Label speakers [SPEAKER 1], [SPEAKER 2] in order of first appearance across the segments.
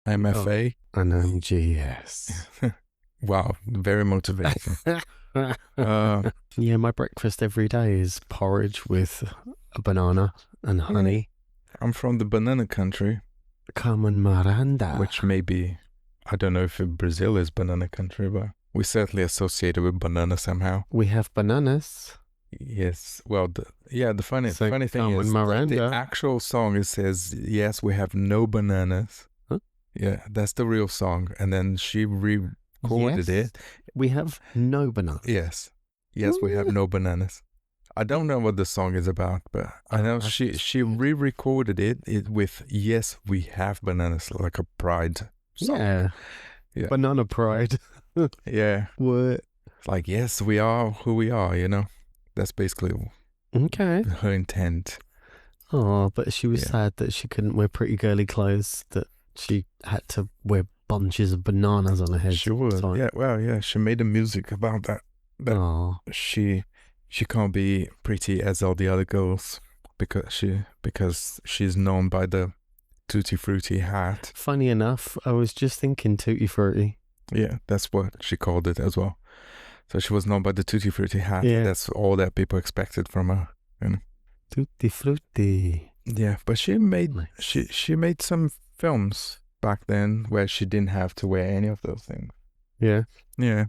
[SPEAKER 1] MFA.
[SPEAKER 2] And GS.
[SPEAKER 1] Wow, very motivating.
[SPEAKER 2] Yeah, my breakfast every day is porridge with a banana and honey.
[SPEAKER 1] I'm from the banana country.
[SPEAKER 2] Carmen Miranda.
[SPEAKER 1] Which maybe, I don't know if Brazil is banana country, but we certainly associate it with banana somehow.
[SPEAKER 2] We have bananas.
[SPEAKER 1] Yes. Well, the funny thing
[SPEAKER 2] Carmen
[SPEAKER 1] is,
[SPEAKER 2] Miranda.
[SPEAKER 1] the actual song, it says, yes, we have no bananas.
[SPEAKER 2] Huh?
[SPEAKER 1] Yeah, that's the real song. And then she recorded it.
[SPEAKER 2] We have no bananas.
[SPEAKER 1] Yes. Yes, we have no bananas. I don't know what the song is about, but I know she re-recorded it with "Yes, we have bananas," like a pride song.
[SPEAKER 2] Yeah. Banana pride.
[SPEAKER 1] Yeah.
[SPEAKER 2] What?
[SPEAKER 1] Like, yes, we are who we are, you know? That's basically her intent.
[SPEAKER 2] Oh, but she was sad that she couldn't wear pretty girly clothes, that she had to wear bunches of bananas on her head.
[SPEAKER 1] She would. Yeah, well, yeah, she made the music about that. She can't be pretty as all the other girls because she's known by the Tutti Frutti hat.
[SPEAKER 2] Funny enough, I was just thinking Tutti Frutti.
[SPEAKER 1] Yeah, that's what she called it as well. So she was known by the Tutti Frutti hat.
[SPEAKER 2] Yeah.
[SPEAKER 1] That's all that people expected from her. You know?
[SPEAKER 2] Tutti Frutti.
[SPEAKER 1] Yeah, but she made some films back then where she didn't have to wear any of those things.
[SPEAKER 2] Yeah.
[SPEAKER 1] Yeah.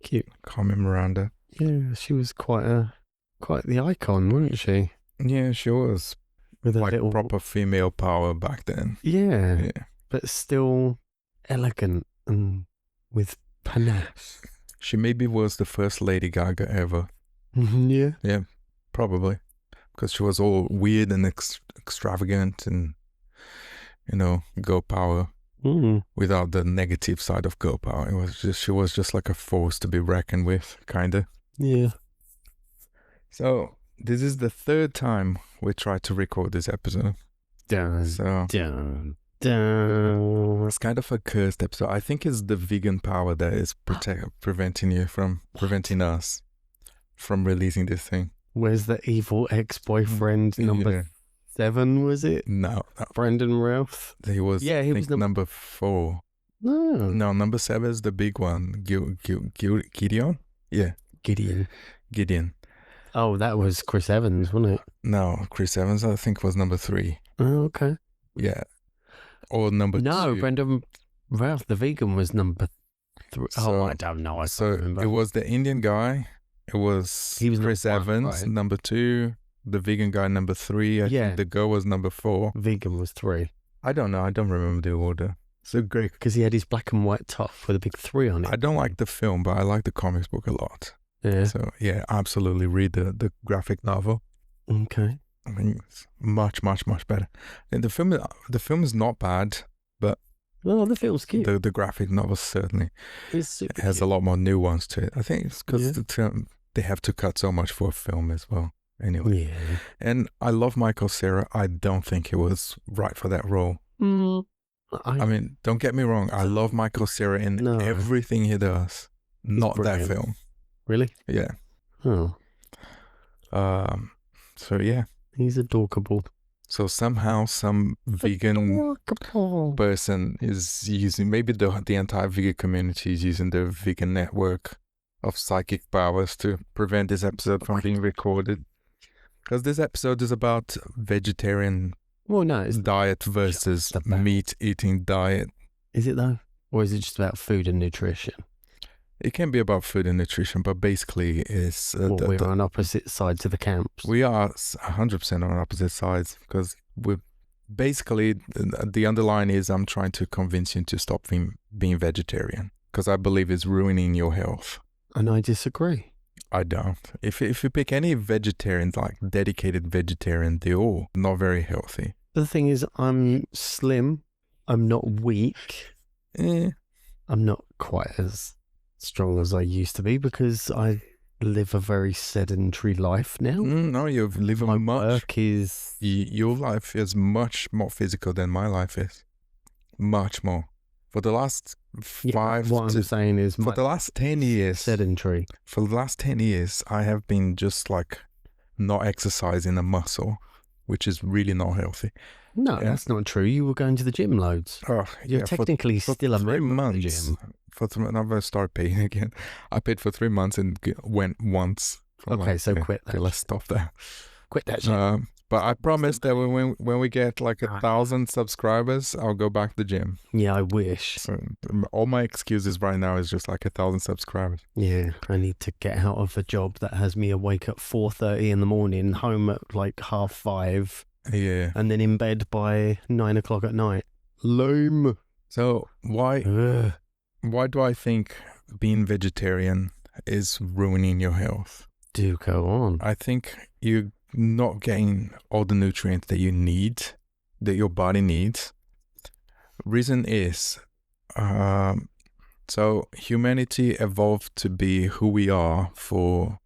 [SPEAKER 2] Cute.
[SPEAKER 1] Carmen Miranda.
[SPEAKER 2] Yeah, she was quite the icon, wasn't she?
[SPEAKER 1] Yeah, she was.
[SPEAKER 2] With
[SPEAKER 1] like proper female power back then.
[SPEAKER 2] Yeah. But still elegant and with panache.
[SPEAKER 1] She maybe was the first Lady Gaga ever.
[SPEAKER 2] Yeah.
[SPEAKER 1] Yeah, probably. Because she was all weird and extravagant and, you know, girl power. Without the negative side of girl power. She was just like a force to be reckoned with, kinda.
[SPEAKER 2] Yeah.
[SPEAKER 1] So this is the third time we tried to record this episode. It's kind of a cursed episode. I think it's the vegan power that is preventing us from releasing this thing.
[SPEAKER 2] Where's the evil ex-boyfriend number 7, was it?
[SPEAKER 1] No.
[SPEAKER 2] Brendan Routh?
[SPEAKER 1] He was number 4. No, number 7 is the big one. Gideon? Yeah. Gideon.
[SPEAKER 2] Oh, that was Chris Evans, wasn't it?
[SPEAKER 1] No, Chris Evans, I think, was number 3.
[SPEAKER 2] Oh, okay.
[SPEAKER 1] Yeah. Or number 2.
[SPEAKER 2] No, Brendan Routh, the vegan, was number 3. I don't know. I can't remember.
[SPEAKER 1] It was the Indian guy. He was Chris Evans, right? Number 2. The vegan guy, number 3. I think the girl was number 4.
[SPEAKER 2] Vegan was 3.
[SPEAKER 1] I don't know. I don't remember the order. So great.
[SPEAKER 2] Because he had his black and white top with a big 3 on it.
[SPEAKER 1] I don't like the film, but I like the comics book a lot.
[SPEAKER 2] Yeah.
[SPEAKER 1] So, yeah, absolutely read the graphic novel.
[SPEAKER 2] Okay.
[SPEAKER 1] I mean, it's much, much, much better. And the film is not bad, but...
[SPEAKER 2] Well, the film's cute.
[SPEAKER 1] The graphic novel certainly
[SPEAKER 2] has
[SPEAKER 1] cute. A lot more nuance to it. I think it's because they have to cut so much for a film as well. Anyway.
[SPEAKER 2] Yeah.
[SPEAKER 1] And I love Michael Cera. I don't think he was right for that role. I mean, don't get me wrong. I love Michael Cera in everything he does. Not brilliant. That film.
[SPEAKER 2] Really?
[SPEAKER 1] Yeah.
[SPEAKER 2] Oh.
[SPEAKER 1] So yeah.
[SPEAKER 2] He's adorable.
[SPEAKER 1] So somehow some vegan person is using, maybe the entire vegan community is using the vegan network of psychic powers to prevent this episode from being recorded. Because this episode is about vegetarian diet versus meat-eating diet.
[SPEAKER 2] Is it though? Or is it just about food and nutrition?
[SPEAKER 1] It can be about food and nutrition, but basically it's...
[SPEAKER 2] we're on opposite sides of the camps.
[SPEAKER 1] We are 100% on opposite sides because we're basically... The underline is I'm trying to convince you to stop being vegetarian because I believe it's ruining your health.
[SPEAKER 2] And I disagree.
[SPEAKER 1] I don't. If you pick any vegetarians, like dedicated vegetarian, they're all not very healthy.
[SPEAKER 2] The thing is, I'm slim. I'm not weak. I'm not quite as strong as I used to be because I live a very sedentary life now.
[SPEAKER 1] No, you live a
[SPEAKER 2] work is...
[SPEAKER 1] Your life is much more physical than my life is. Much more. For the last
[SPEAKER 2] I'm saying is
[SPEAKER 1] for the last 10 years
[SPEAKER 2] sedentary.
[SPEAKER 1] For the last 10 years I have been just like not exercising a muscle. which is really not healthy.
[SPEAKER 2] No, that's not true. You were going to the gym loads.
[SPEAKER 1] Oh,
[SPEAKER 2] You're technically still a member of the gym.
[SPEAKER 1] I'm going to start paying again. I paid for 3 months and went once.
[SPEAKER 2] Okay, so quit that.
[SPEAKER 1] Okay, let's stop there.
[SPEAKER 2] Quit that shit.
[SPEAKER 1] But I promise that when we get like 1,000 subscribers, I'll go back to the gym.
[SPEAKER 2] Yeah, I wish.
[SPEAKER 1] So all my excuses right now is just like 1,000 subscribers.
[SPEAKER 2] Yeah, I need to get out of a job that has me awake at 4:30 in the morning, home at like 5:30.
[SPEAKER 1] Yeah.
[SPEAKER 2] And then in bed by 9 o'clock at night. Lame.
[SPEAKER 1] So why do I think being vegetarian is ruining your health?
[SPEAKER 2] Do go on.
[SPEAKER 1] I think you're not getting all the nutrients that you need, that your body needs. Reason is, so humanity evolved to be who we are for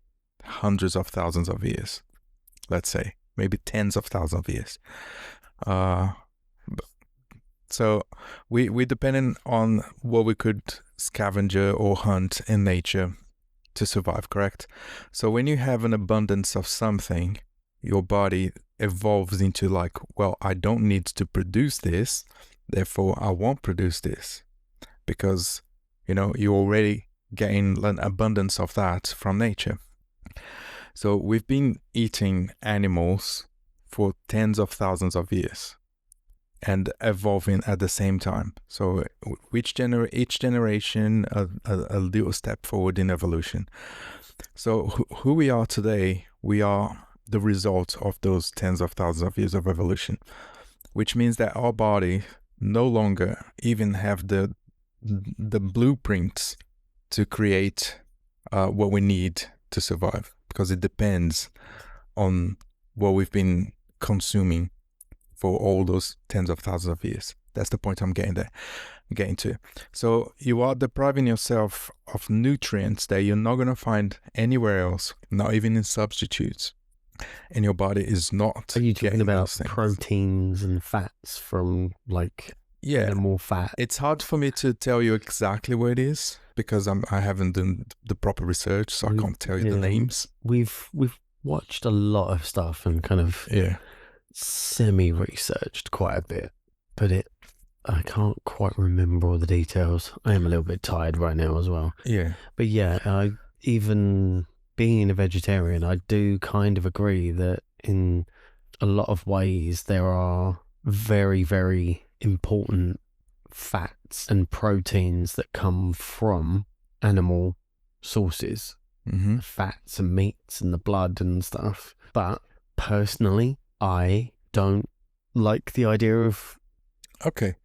[SPEAKER 1] hundreds of thousands of years, let's say, maybe tens of thousands of years. So we depended on what we could scavenger or hunt in nature to survive, correct? So when you have an abundance of something, your body evolves into like, well, I don't need to produce this, therefore I won't produce this, because you're already getting an abundance of that from nature. So we've been eating animals for tens of thousands of years and evolving at the same time. So each generation a little step forward in evolution. So who we are today, we are the result of those tens of thousands of years of evolution, which means that our body no longer even have the blueprints to create what we need to survive, because it depends on what we've been consuming for all those tens of thousands of years. That's the point I'm getting to. So you are depriving yourself of nutrients that you're not going to find anywhere else, not even in substitutes. And your body is not.
[SPEAKER 2] Are you talking about proteins and fats from like animal fat?
[SPEAKER 1] It's hard for me to tell you exactly what it is because I haven't done the proper research, so I can't tell you the names.
[SPEAKER 2] We've watched a lot of stuff and kind of semi-researched quite a bit, but I can't quite remember all the details. I am a little bit tired right now as well.
[SPEAKER 1] Yeah.
[SPEAKER 2] But yeah, even being a vegetarian, I do kind of agree that in a lot of ways there are very, very important fats and proteins that come from animal sources.
[SPEAKER 1] Mm-hmm.
[SPEAKER 2] Fats and meats and the blood and stuff. But personally, I don't like the idea of...
[SPEAKER 1] Okay.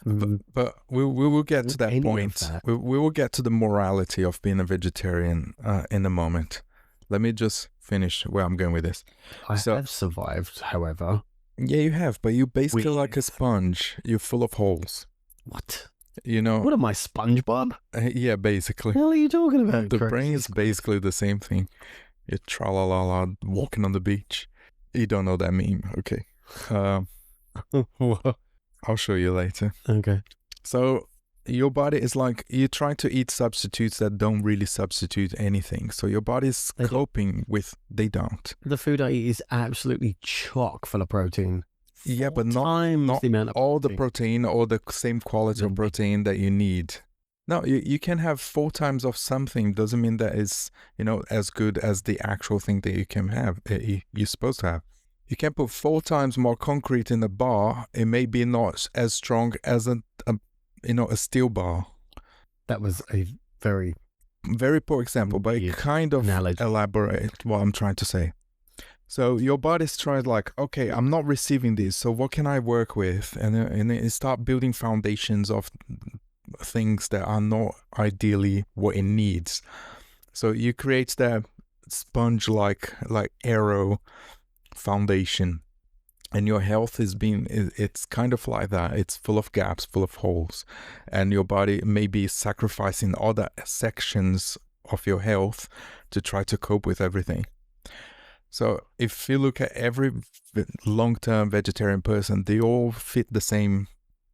[SPEAKER 1] But we will get to that point. We will get to the morality of being a vegetarian in a moment. Let me just finish where I'm going with this.
[SPEAKER 2] I have survived, however.
[SPEAKER 1] Yeah, you have, but you're basically like a sponge. You're full of holes.
[SPEAKER 2] What?
[SPEAKER 1] What
[SPEAKER 2] am I, SpongeBob?
[SPEAKER 1] Yeah, basically.
[SPEAKER 2] What the hell are you talking about?
[SPEAKER 1] The brain is basically the same thing. You're tra-la-la-la walking on the beach. You don't know that meme, okay? I'll show you later.
[SPEAKER 2] Okay.
[SPEAKER 1] So your body is like, you try to eat substitutes that don't really substitute anything. So your body is coping with, they don't.
[SPEAKER 2] The food I eat is absolutely chock full of protein.
[SPEAKER 1] Yeah, but not
[SPEAKER 2] the amount of
[SPEAKER 1] all the protein or the same quality of protein that you need. No, you can have 4 times of something. Doesn't mean that is, as good as the actual thing that you can have, you're supposed to have. You can put 4 times more concrete in a bar. It may be not as strong as a steel bar.
[SPEAKER 2] That was a very,
[SPEAKER 1] very poor example, but it kind of elaborate what I'm trying to say. So your body's trying like, okay, I'm not receiving this, so what can I work with? And it start building foundations of things that are not ideally what it needs. So you create that sponge-like arrow foundation, and your health it's kind of like that. It's full of gaps, full of holes, and your body may be sacrificing other sections of your health to try to cope with everything. So if you look at every long-term vegetarian person, they all fit the same,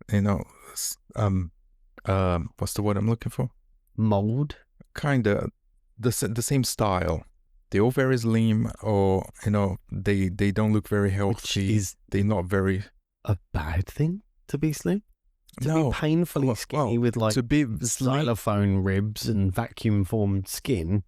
[SPEAKER 1] what's the word I'm looking for?
[SPEAKER 2] Mold?
[SPEAKER 1] Kind of the same style. they're all very slim, or they don't look very healthy. They're not very
[SPEAKER 2] a bad thing to be slim. To
[SPEAKER 1] no,
[SPEAKER 2] be painfully skinny with like
[SPEAKER 1] to be
[SPEAKER 2] xylophone ribs and vacuum formed skin,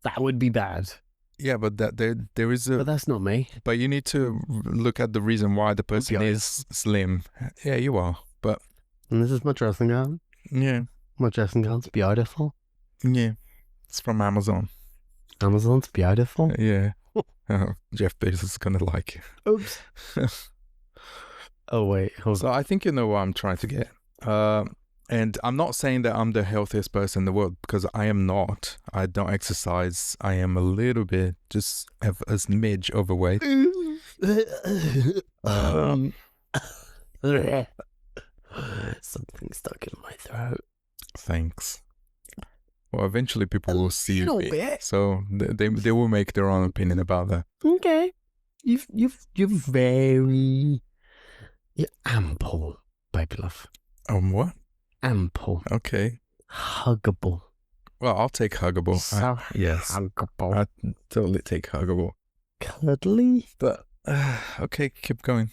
[SPEAKER 2] that would be bad.
[SPEAKER 1] Yeah, but there is a.
[SPEAKER 2] But that's not me.
[SPEAKER 1] But you need to look at the reason why the person is slim. Yeah, you are. But
[SPEAKER 2] and this is my dressing gown.
[SPEAKER 1] Yeah,
[SPEAKER 2] my dressing gown's beautiful.
[SPEAKER 1] Yeah, it's from Amazon.
[SPEAKER 2] Amazon's beautiful.
[SPEAKER 1] Yeah. Jeff Bezos is gonna like it.
[SPEAKER 2] Oops. Oh wait, hold on.
[SPEAKER 1] So I think you know what I'm trying to get. And I'm not saying that I'm the healthiest person in the world, because I am not. I don't exercise. I am a little bit, just have a smidge overweight.
[SPEAKER 2] Something stuck in my throat.
[SPEAKER 1] Thanks. Well, eventually people will see
[SPEAKER 2] it,
[SPEAKER 1] bit. So they will make their own opinion about that.
[SPEAKER 2] Okay, you're ample, baby love.
[SPEAKER 1] What?
[SPEAKER 2] Ample.
[SPEAKER 1] Okay.
[SPEAKER 2] Huggable.
[SPEAKER 1] Well, I'll take huggable.
[SPEAKER 2] So
[SPEAKER 1] yes.
[SPEAKER 2] Huggable.
[SPEAKER 1] I totally take huggable.
[SPEAKER 2] Cuddly.
[SPEAKER 1] But okay, keep going.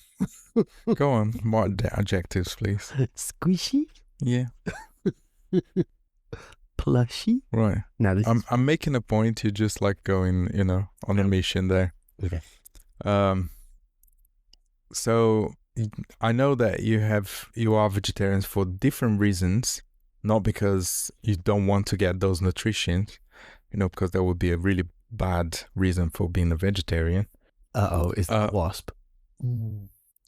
[SPEAKER 1] Go on. More adjectives, please.
[SPEAKER 2] Squishy.
[SPEAKER 1] Yeah.
[SPEAKER 2] Plushy.
[SPEAKER 1] Right.
[SPEAKER 2] Now
[SPEAKER 1] I'm making a point. You're just like going, on a mission there.
[SPEAKER 2] Okay.
[SPEAKER 1] So I know that you are vegetarians for different reasons, not because you don't want to get those nutritions, because that would be a really bad reason for being a vegetarian.
[SPEAKER 2] It's the wasp.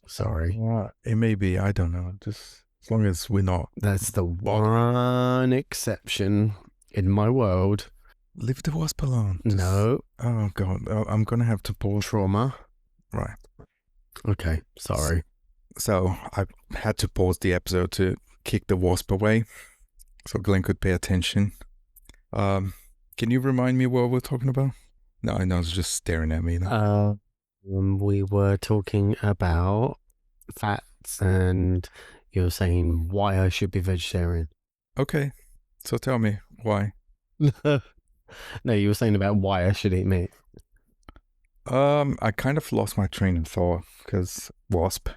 [SPEAKER 2] Sorry.
[SPEAKER 1] It may be, I don't know. Just as long as we're not.
[SPEAKER 2] That's the one exception in my world.
[SPEAKER 1] Leave the wasp alone.
[SPEAKER 2] No.
[SPEAKER 1] Oh God, I'm gonna have to pause.
[SPEAKER 2] Trauma.
[SPEAKER 1] Right.
[SPEAKER 2] Okay, sorry.
[SPEAKER 1] So I had to pause the episode to kick the wasp away, so Glenn could pay attention. Can you remind me what we're talking about? No, I know, it's just staring at me.
[SPEAKER 2] We were talking about fats, and you were saying why I should be vegetarian.
[SPEAKER 1] Okay, so tell me why.
[SPEAKER 2] No, you were saying about why I should eat meat.
[SPEAKER 1] I kind of lost my train of thought because wasp.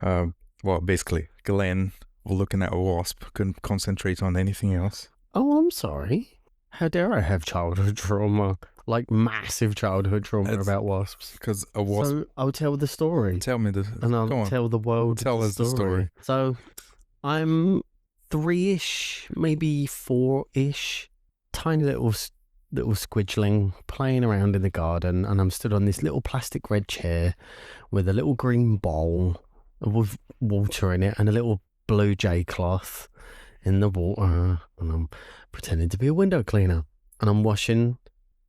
[SPEAKER 1] Well, basically, Glenn, looking at a wasp, couldn't concentrate on anything else.
[SPEAKER 2] Oh, I'm sorry. How dare I have childhood trauma? Like massive childhood trauma about wasps.
[SPEAKER 1] Because a wasp.
[SPEAKER 2] So I'll tell the story.
[SPEAKER 1] Tell me the.
[SPEAKER 2] And I'll tell the world.
[SPEAKER 1] Tell us the story.
[SPEAKER 2] So I'm 3-ish, maybe 4-ish, tiny little squidgling playing around in the garden, and I'm stood on this little plastic red chair with a little green bowl with water in it and a little blue jay cloth in the water, and I'm pretending to be a window cleaner, and I'm washing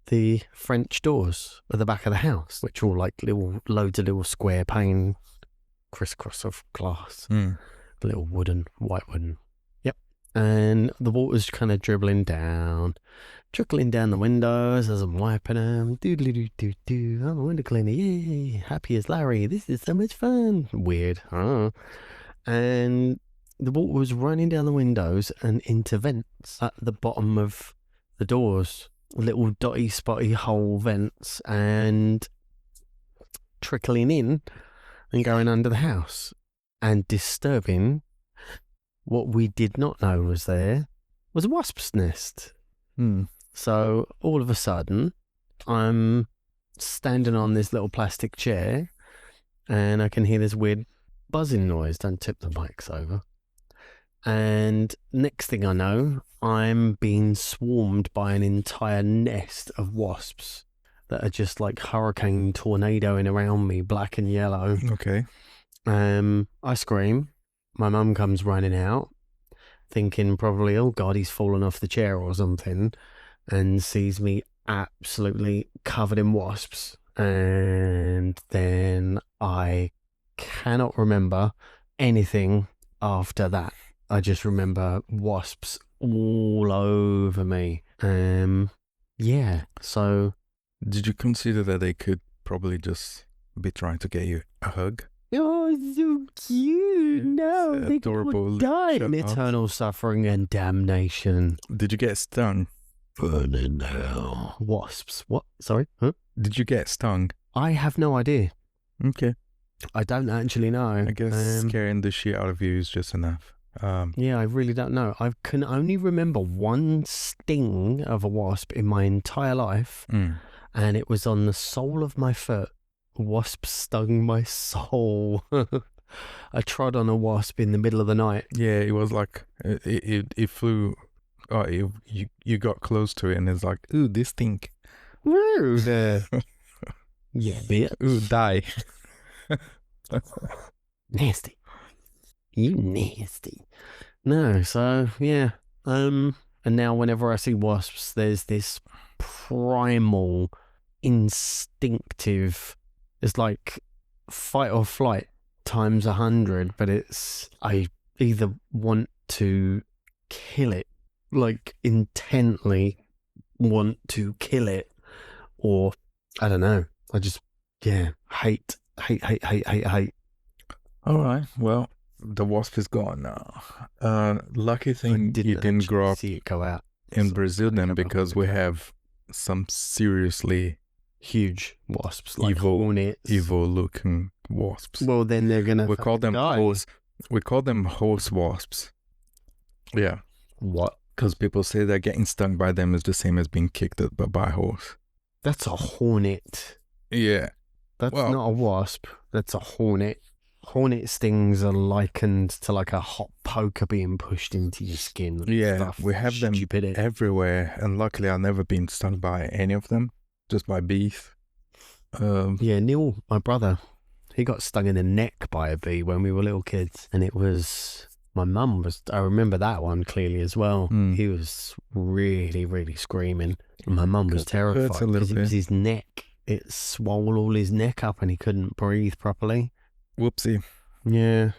[SPEAKER 2] the French doors at the back of the house, which are all like loads of little square pane crisscross of glass, little white wooden. Yep. And the water's kind of trickling down the windows as I'm wiping them. Doodly-doo-doo-doo. I'm a window cleaner. Yay. Happy as Larry. This is so much fun. Weird. And the water was running down the windows and into vents at the bottom of the doors. Little dotty, spotty hole vents, and trickling in and going under the house and disturbing what we did not know was there was a wasp's nest. So all of a sudden, I'm standing on this little plastic chair and I can hear this weird buzzing noise. Don't tip the mics over. And next thing I know, I'm being swarmed by an entire nest of wasps that are just like hurricane tornadoing around me, black and yellow.
[SPEAKER 1] Okay.
[SPEAKER 2] I scream. My mum comes running out, thinking probably, oh God, he's fallen off the chair or something, and sees me absolutely covered in wasps. And then I cannot remember anything after that. I just remember wasps all over me. Yeah, so...
[SPEAKER 1] Did you consider that they could probably just be trying to get you a hug?
[SPEAKER 2] Oh, so cute. No, they
[SPEAKER 1] adorable.
[SPEAKER 2] could die in eternal suffering and damnation.
[SPEAKER 1] Did you get stung?
[SPEAKER 2] Burn in hell. Wasps. What? Sorry? Huh?
[SPEAKER 1] Did you get stung?
[SPEAKER 2] I have no idea.
[SPEAKER 1] Okay.
[SPEAKER 2] I don't actually know.
[SPEAKER 1] I guess scaring the shit out of you is just enough.
[SPEAKER 2] Yeah, I really don't know. I can only remember one sting of a wasp in my entire life, and it was on the sole of my foot. A wasp stung my soul. I trod on a wasp in the middle of the night.
[SPEAKER 1] Yeah, it was like it flew. Oh, you got close to it, and it's like, ooh, this stink.
[SPEAKER 2] Woo there. Yeah, bitch.
[SPEAKER 1] Ooh, die.
[SPEAKER 2] Nasty. You nasty. No, so yeah. And now whenever I see wasps, there's this primal, instinctive, it's like fight or flight times 100, but it's, I either want to kill it, like intently want to kill it, or I don't know. I just, hate.
[SPEAKER 1] All right, well, the wasp is gone now. Lucky thing you didn't grow up
[SPEAKER 2] see it go out
[SPEAKER 1] in Brazil then, because we have some seriously
[SPEAKER 2] huge wasps, like
[SPEAKER 1] evil-looking wasps.
[SPEAKER 2] Well, then they're gonna.
[SPEAKER 1] We call them horse. We call them horse wasps. Yeah.
[SPEAKER 2] What?
[SPEAKER 1] Because people say that getting stung by them is the same as being kicked by a horse.
[SPEAKER 2] That's a hornet.
[SPEAKER 1] Yeah.
[SPEAKER 2] That's not a wasp. That's a hornet. Hornet stings are likened to like a hot poker being pushed into your skin.
[SPEAKER 1] Yeah,
[SPEAKER 2] stuff.
[SPEAKER 1] we have them everywhere, and luckily I've never been stung by any of them, just by bees.
[SPEAKER 2] Yeah, Neil, my brother, he got stung in the neck by a bee when we were little kids, and it was, my mum was, I remember that one clearly as well. He was really, really screaming. And my mum was terrified because it was his neck. It swole all his neck up and he couldn't breathe properly.
[SPEAKER 1] Whoopsie.
[SPEAKER 2] Yeah.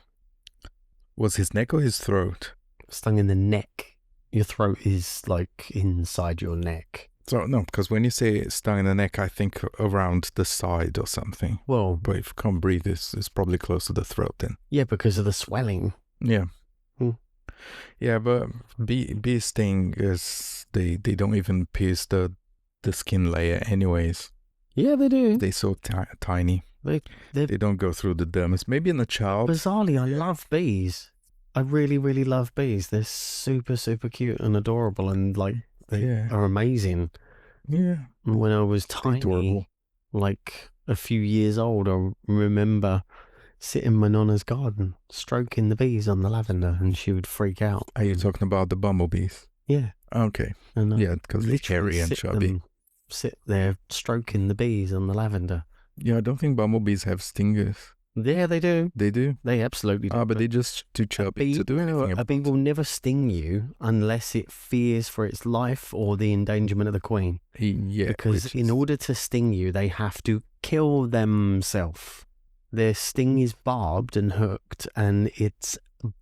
[SPEAKER 1] Was his neck or his throat?
[SPEAKER 2] Stung in the neck. Your throat is like inside your neck.
[SPEAKER 1] So, no, because when you say stung in the neck, I think around the side or something.
[SPEAKER 2] Well,
[SPEAKER 1] but if you can't breathe, it's probably close to the throat then.
[SPEAKER 2] Yeah, because of the swelling.
[SPEAKER 1] Yeah. Yeah, but bee sting is, they don't even pierce the skin layer anyways.
[SPEAKER 2] Yeah, they do.
[SPEAKER 1] They're so tiny. They don't go through the dermis. Maybe in a child.
[SPEAKER 2] Bizarrely, I love bees. I really, really love bees. They're super, super cute and adorable, and like they are amazing.
[SPEAKER 1] Yeah.
[SPEAKER 2] When I was tiny, adorable. Like a few years old, I remember sitting in my nonna's garden, stroking the bees on the lavender, and she would freak out.
[SPEAKER 1] Are you talking about the bumblebees?
[SPEAKER 2] Yeah.
[SPEAKER 1] Okay.
[SPEAKER 2] And
[SPEAKER 1] yeah, because they're hairy and chubby.
[SPEAKER 2] Sit there stroking the bees on the lavender.
[SPEAKER 1] Yeah, I don't think bumblebees have stingers.
[SPEAKER 2] Yeah, they do.
[SPEAKER 1] They do?
[SPEAKER 2] They absolutely do.
[SPEAKER 1] But they're just too chubby to do anything about.
[SPEAKER 2] A bee will never sting you unless it fears for its life or the endangerment of the queen.
[SPEAKER 1] Yeah.
[SPEAKER 2] Because in order to sting you, they have to kill themselves. Their sting is barbed and hooked, and it's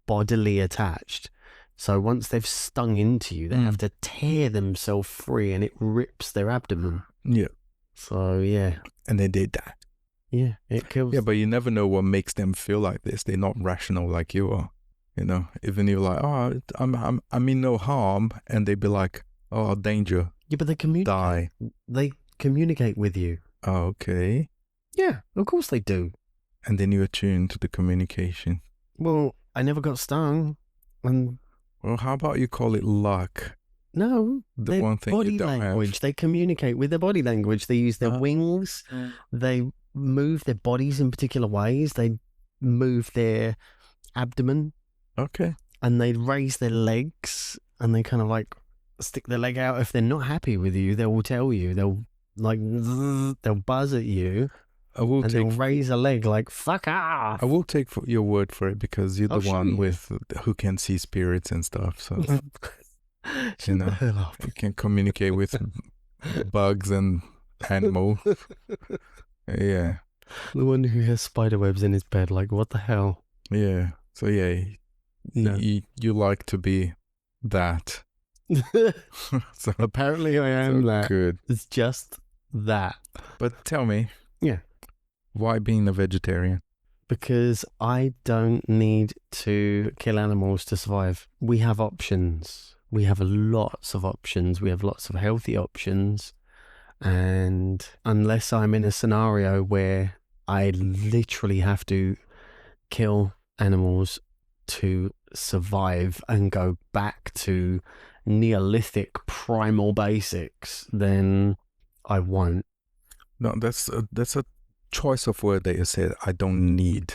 [SPEAKER 2] bodily attached. So once they've stung into you, they have to tear themselves free, and it rips their abdomen.
[SPEAKER 1] Yeah.
[SPEAKER 2] So, yeah.
[SPEAKER 1] And then they die.
[SPEAKER 2] Yeah, it kills.
[SPEAKER 1] Yeah, but you never know what makes them feel like this. They're not rational like you are. You know, even you're like, oh, I mean no harm, and they'd be like, oh, danger.
[SPEAKER 2] Yeah, but they communicate.
[SPEAKER 1] Die.
[SPEAKER 2] They communicate with you.
[SPEAKER 1] Oh, okay.
[SPEAKER 2] Yeah, of course they do.
[SPEAKER 1] And then you attune to the communication.
[SPEAKER 2] Well, I never got stung. And
[SPEAKER 1] well, how about you call it luck?
[SPEAKER 2] No,
[SPEAKER 1] the one thing
[SPEAKER 2] body language. They communicate with their body language. They use their wings. They move their bodies in particular ways. They move their abdomen.
[SPEAKER 1] Okay.
[SPEAKER 2] And they raise their legs, and they kind of like stick their leg out. If they're not happy with you, they will tell you. They'll like they'll buzz at you. They'll raise a leg like fuck off.
[SPEAKER 1] I will take your word for it, because you're the one with who can see spirits and stuff. So you know, you can communicate with bugs and animals. Yeah.
[SPEAKER 2] The one who has spider webs in his bed, like what the hell?
[SPEAKER 1] Yeah. So yeah, you like to be that.
[SPEAKER 2] So apparently I am that.
[SPEAKER 1] Good.
[SPEAKER 2] It's just that.
[SPEAKER 1] But tell me.
[SPEAKER 2] Yeah.
[SPEAKER 1] Why being a vegetarian?
[SPEAKER 2] Because I don't need to kill animals to survive. We have options. we have lots of options. We have lots of healthy options. And unless I'm in a scenario where I literally have to kill animals to survive and go back to Neolithic primal basics, then I won't.
[SPEAKER 1] No, that's a choice of word that you said. I don't need.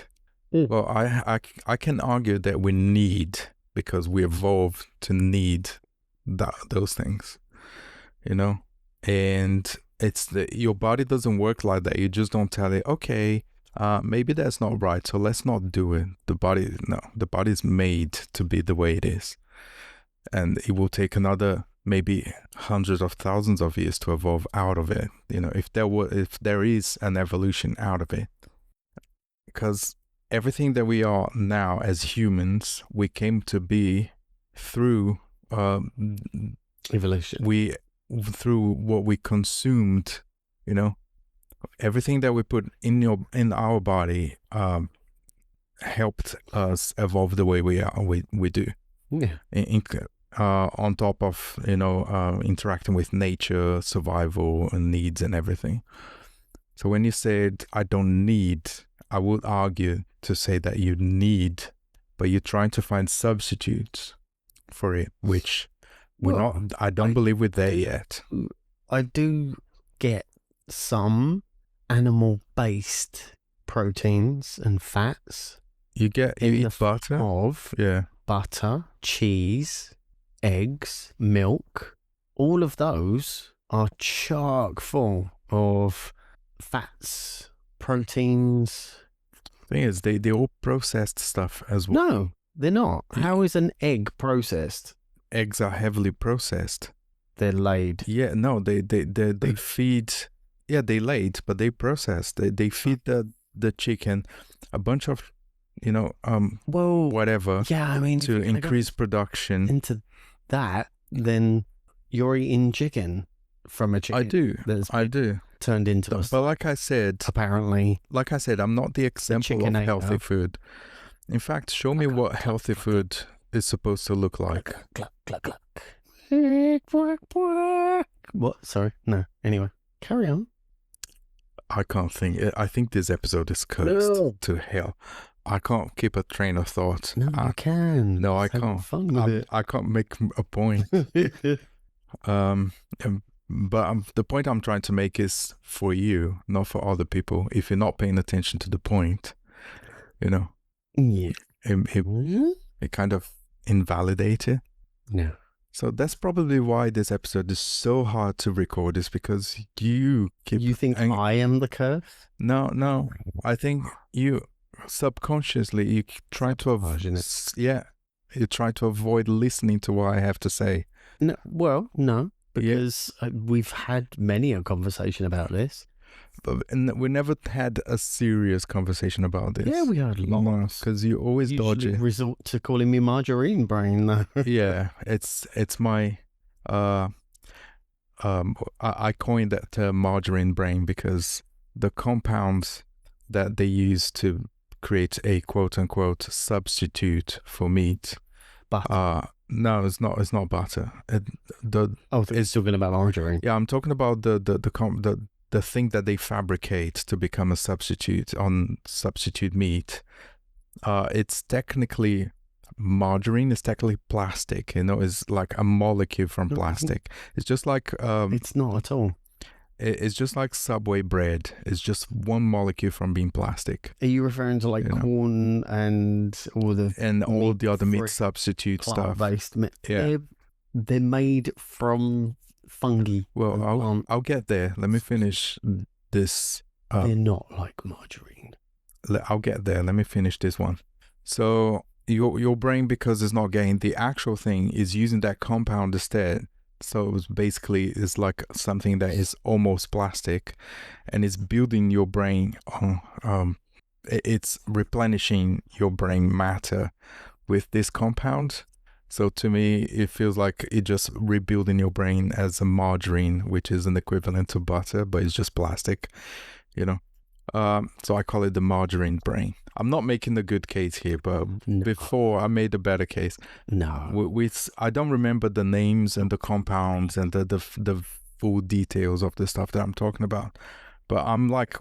[SPEAKER 1] Well, I can argue that we need, because we evolved to need those things, you know. And it's your body doesn't work like that. You just don't tell it, okay, maybe that's not right, so let's not do it. The body's made to be the way it is, and it will take another maybe hundreds of thousands of years to evolve out of it. You know, if there is an evolution out of it, because everything that we are now as humans, we came to be through
[SPEAKER 2] evolution.
[SPEAKER 1] Through what we consumed, you know. Everything that we put in our body helped us evolve the way we do.
[SPEAKER 2] Yeah.
[SPEAKER 1] On top of, you know, interacting with nature, survival and needs and everything. So when you said I don't need, I would argue to say that you need, but you're trying to find substitutes for it, which I don't believe we're there yet.
[SPEAKER 2] I do get some animal-based proteins and fats.
[SPEAKER 1] You eat butter?
[SPEAKER 2] Of butter, cheese, eggs, milk. All of those are chock full of fats, proteins.
[SPEAKER 1] The thing is, they all processed stuff as well.
[SPEAKER 2] No, they're not. How is an egg processed?
[SPEAKER 1] Eggs are heavily processed.
[SPEAKER 2] They're laid.
[SPEAKER 1] Yeah, no, they feed. Yeah, they laid, but they process. They feed the chicken a bunch of, you know, whatever.
[SPEAKER 2] Yeah, I mean,
[SPEAKER 1] to increase production.
[SPEAKER 2] Into that, then you're eating chicken from a chicken.
[SPEAKER 1] I do.
[SPEAKER 2] Turned into us.
[SPEAKER 1] But like I said, I'm not the example of healthy food. In fact, show me what healthy food is supposed to look like.
[SPEAKER 2] What? Sorry. No. Anyway, carry on.
[SPEAKER 1] I can't think. I think this episode is cursed to hell. I can't keep a train of thought.
[SPEAKER 2] No, you can.
[SPEAKER 1] No, I can't.
[SPEAKER 2] Fun with it.
[SPEAKER 1] I can't make a point. But the point I'm trying to make is for you, not for other people. If you're not paying attention to the point, you know, it kind of invalidates it.
[SPEAKER 2] Yeah.
[SPEAKER 1] So that's probably why this episode is so hard to record, is because you keep...
[SPEAKER 2] You think I am the curse?
[SPEAKER 1] No. I think you subconsciously, you try to avoid... Yeah. You try to avoid listening to what I have to say.
[SPEAKER 2] No, well, no. Because we've had many a conversation about this.
[SPEAKER 1] And we never had a serious conversation about this.
[SPEAKER 2] Yeah, we had lots.
[SPEAKER 1] Because you always dodge it.
[SPEAKER 2] Resort to calling me margarine brain, though.
[SPEAKER 1] Yeah, it's my... I coined that term margarine brain because the compounds that they use to create a quote-unquote substitute for meat...
[SPEAKER 2] Butter.
[SPEAKER 1] No, it's not. It's not butter.
[SPEAKER 2] It's talking about margarine.
[SPEAKER 1] Yeah, I'm talking about the thing that they fabricate to become a substitute meat. It's technically margarine. Is technically plastic. You know, it's like a molecule from plastic. It's just like
[SPEAKER 2] it's not at all.
[SPEAKER 1] It's just like Subway bread. It's just one molecule from being plastic.
[SPEAKER 2] Are you referring to like corn and all the
[SPEAKER 1] other meat substitute stuff?
[SPEAKER 2] Plant-based meat. Yeah, they're made from fungi.
[SPEAKER 1] Well, I'll get there. Let me finish this.
[SPEAKER 2] They're not like margarine.
[SPEAKER 1] I'll get there. Let me finish this one. So your brain, because it's not getting the actual thing, is using that compound instead. So it's like something that is almost plastic, and it's building your brain on, it's replenishing your brain matter with this compound. So to me, it feels like it just rebuilding your brain as a margarine, which is an equivalent to butter, but it's just plastic, you know. So I call it the margarine brain. I'm not making a good case here, but
[SPEAKER 2] No.
[SPEAKER 1] before I made a better case.
[SPEAKER 2] No.
[SPEAKER 1] I don't remember the names and the compounds and the full details of the stuff that I'm talking about, but I'm like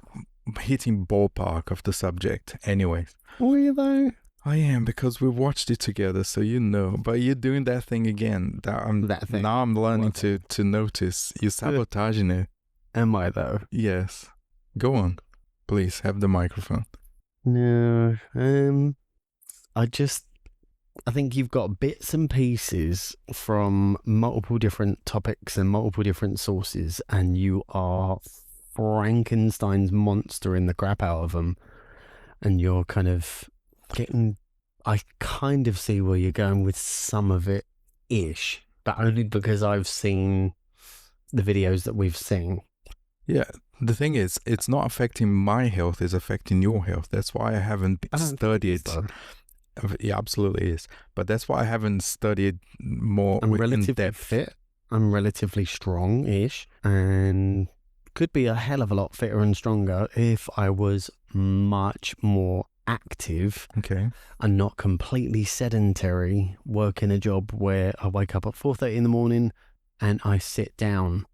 [SPEAKER 1] hitting ballpark of the subject anyways.
[SPEAKER 2] Were you though?
[SPEAKER 1] I am, because we watched it together, so you know. But you're doing that thing again.
[SPEAKER 2] That thing.
[SPEAKER 1] Now I'm learning
[SPEAKER 2] What
[SPEAKER 1] to notice. You're sabotaging it.
[SPEAKER 2] Am I though?
[SPEAKER 1] Yes. Go on. Please, have the microphone.
[SPEAKER 2] No. I think you've got bits and pieces from multiple different topics and multiple different sources, and you are Frankenstein's monster in the crap out of them. And you're kind of getting. I kind of see where you're going with some of it ish, but only because I've seen the videos that we've seen.
[SPEAKER 1] Yeah. The thing is, it's not affecting my health, it's affecting your health. That's why I haven't studied.
[SPEAKER 2] So.
[SPEAKER 1] Yeah, absolutely is. But that's why I haven't studied more
[SPEAKER 2] I'm
[SPEAKER 1] in
[SPEAKER 2] relatively
[SPEAKER 1] depth.
[SPEAKER 2] fit. I'm relatively strong-ish, and could be a hell of a lot fitter and stronger if I was much more active.
[SPEAKER 1] Okay.
[SPEAKER 2] And not completely sedentary, working a job where I wake up at 4:30 in the morning and I sit down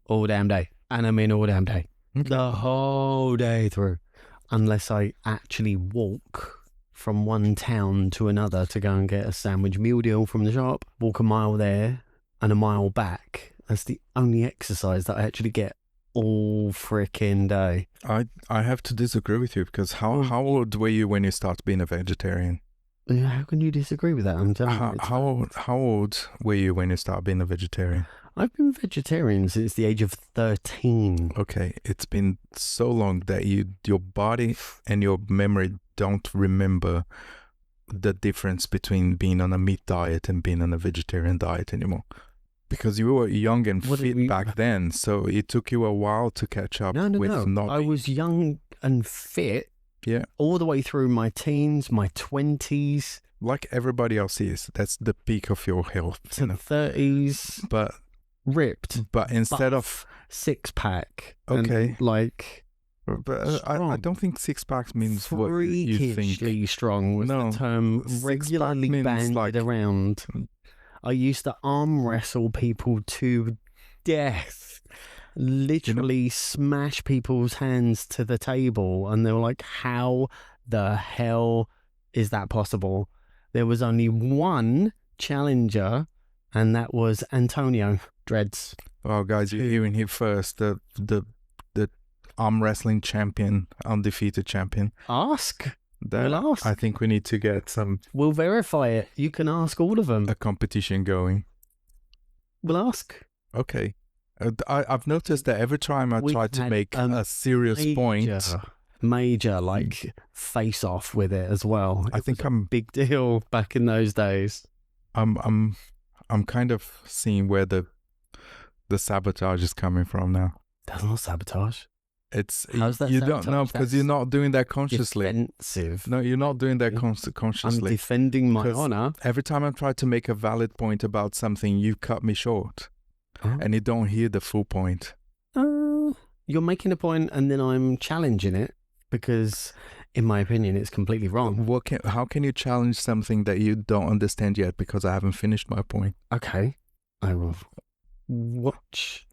[SPEAKER 2] all damn day. And I mean all damn day.
[SPEAKER 1] Okay.
[SPEAKER 2] The whole day through. Unless I actually walk from one town to another to go and get a sandwich meal deal from the shop, walk a mile there and a mile back. That's the only exercise that I actually get all freaking day.
[SPEAKER 1] I have to disagree with you, because how old were you when you started being a vegetarian?
[SPEAKER 2] How can you disagree with that? I'm telling you.
[SPEAKER 1] How old were you when you started being a vegetarian?
[SPEAKER 2] I've been vegetarian since the age of 13.
[SPEAKER 1] Okay, it's been so long that your body and your memory don't remember the difference between being on a meat diet and being on a vegetarian diet anymore. Because you were young and fit back then, so it took you a while to catch up with not.
[SPEAKER 2] I was young and fit.
[SPEAKER 1] Yeah.
[SPEAKER 2] All the way through my teens, my 20s.
[SPEAKER 1] Like everybody else is. That's the peak of your health.
[SPEAKER 2] To the 30s.
[SPEAKER 1] But
[SPEAKER 2] ripped.
[SPEAKER 1] But instead of
[SPEAKER 2] six-pack.
[SPEAKER 1] Okay.
[SPEAKER 2] But
[SPEAKER 1] I don't think six-packs means what you think.
[SPEAKER 2] Freakishly strong was the term regularly bandied around. I used to arm wrestle people to death. Literally smash people's hands to the table, and they were like, how the hell is that possible? There was only one challenger, and that was Antonio Dreads.
[SPEAKER 1] Well, guys, you're hearing here first. The arm wrestling champion, undefeated champion.
[SPEAKER 2] Ask. We'll ask.
[SPEAKER 1] I think we need to get some.
[SPEAKER 2] We'll verify it. You can ask all of them.
[SPEAKER 1] A competition going.
[SPEAKER 2] We'll ask.
[SPEAKER 1] Okay. I've noticed that every time I try to make a serious
[SPEAKER 2] major face off with it as well.
[SPEAKER 1] I think I'm
[SPEAKER 2] a big deal back in those days.
[SPEAKER 1] I'm kind of seeing where the sabotage is coming from now.
[SPEAKER 2] That's not sabotage.
[SPEAKER 1] It's
[SPEAKER 2] how's that?
[SPEAKER 1] You
[SPEAKER 2] sabotage?
[SPEAKER 1] don't know, because you're not doing that consciously.
[SPEAKER 2] Defensive.
[SPEAKER 1] No, you're not doing that consciously.
[SPEAKER 2] I'm defending my honor.
[SPEAKER 1] Every time I try to make a valid point about something, you cut me short. And you don't hear the full point.
[SPEAKER 2] You're making a point, and then I'm challenging it because, in my opinion, it's completely wrong.
[SPEAKER 1] How can you challenge something that you don't understand yet? Because I haven't finished my point.
[SPEAKER 2] Okay, I will watch.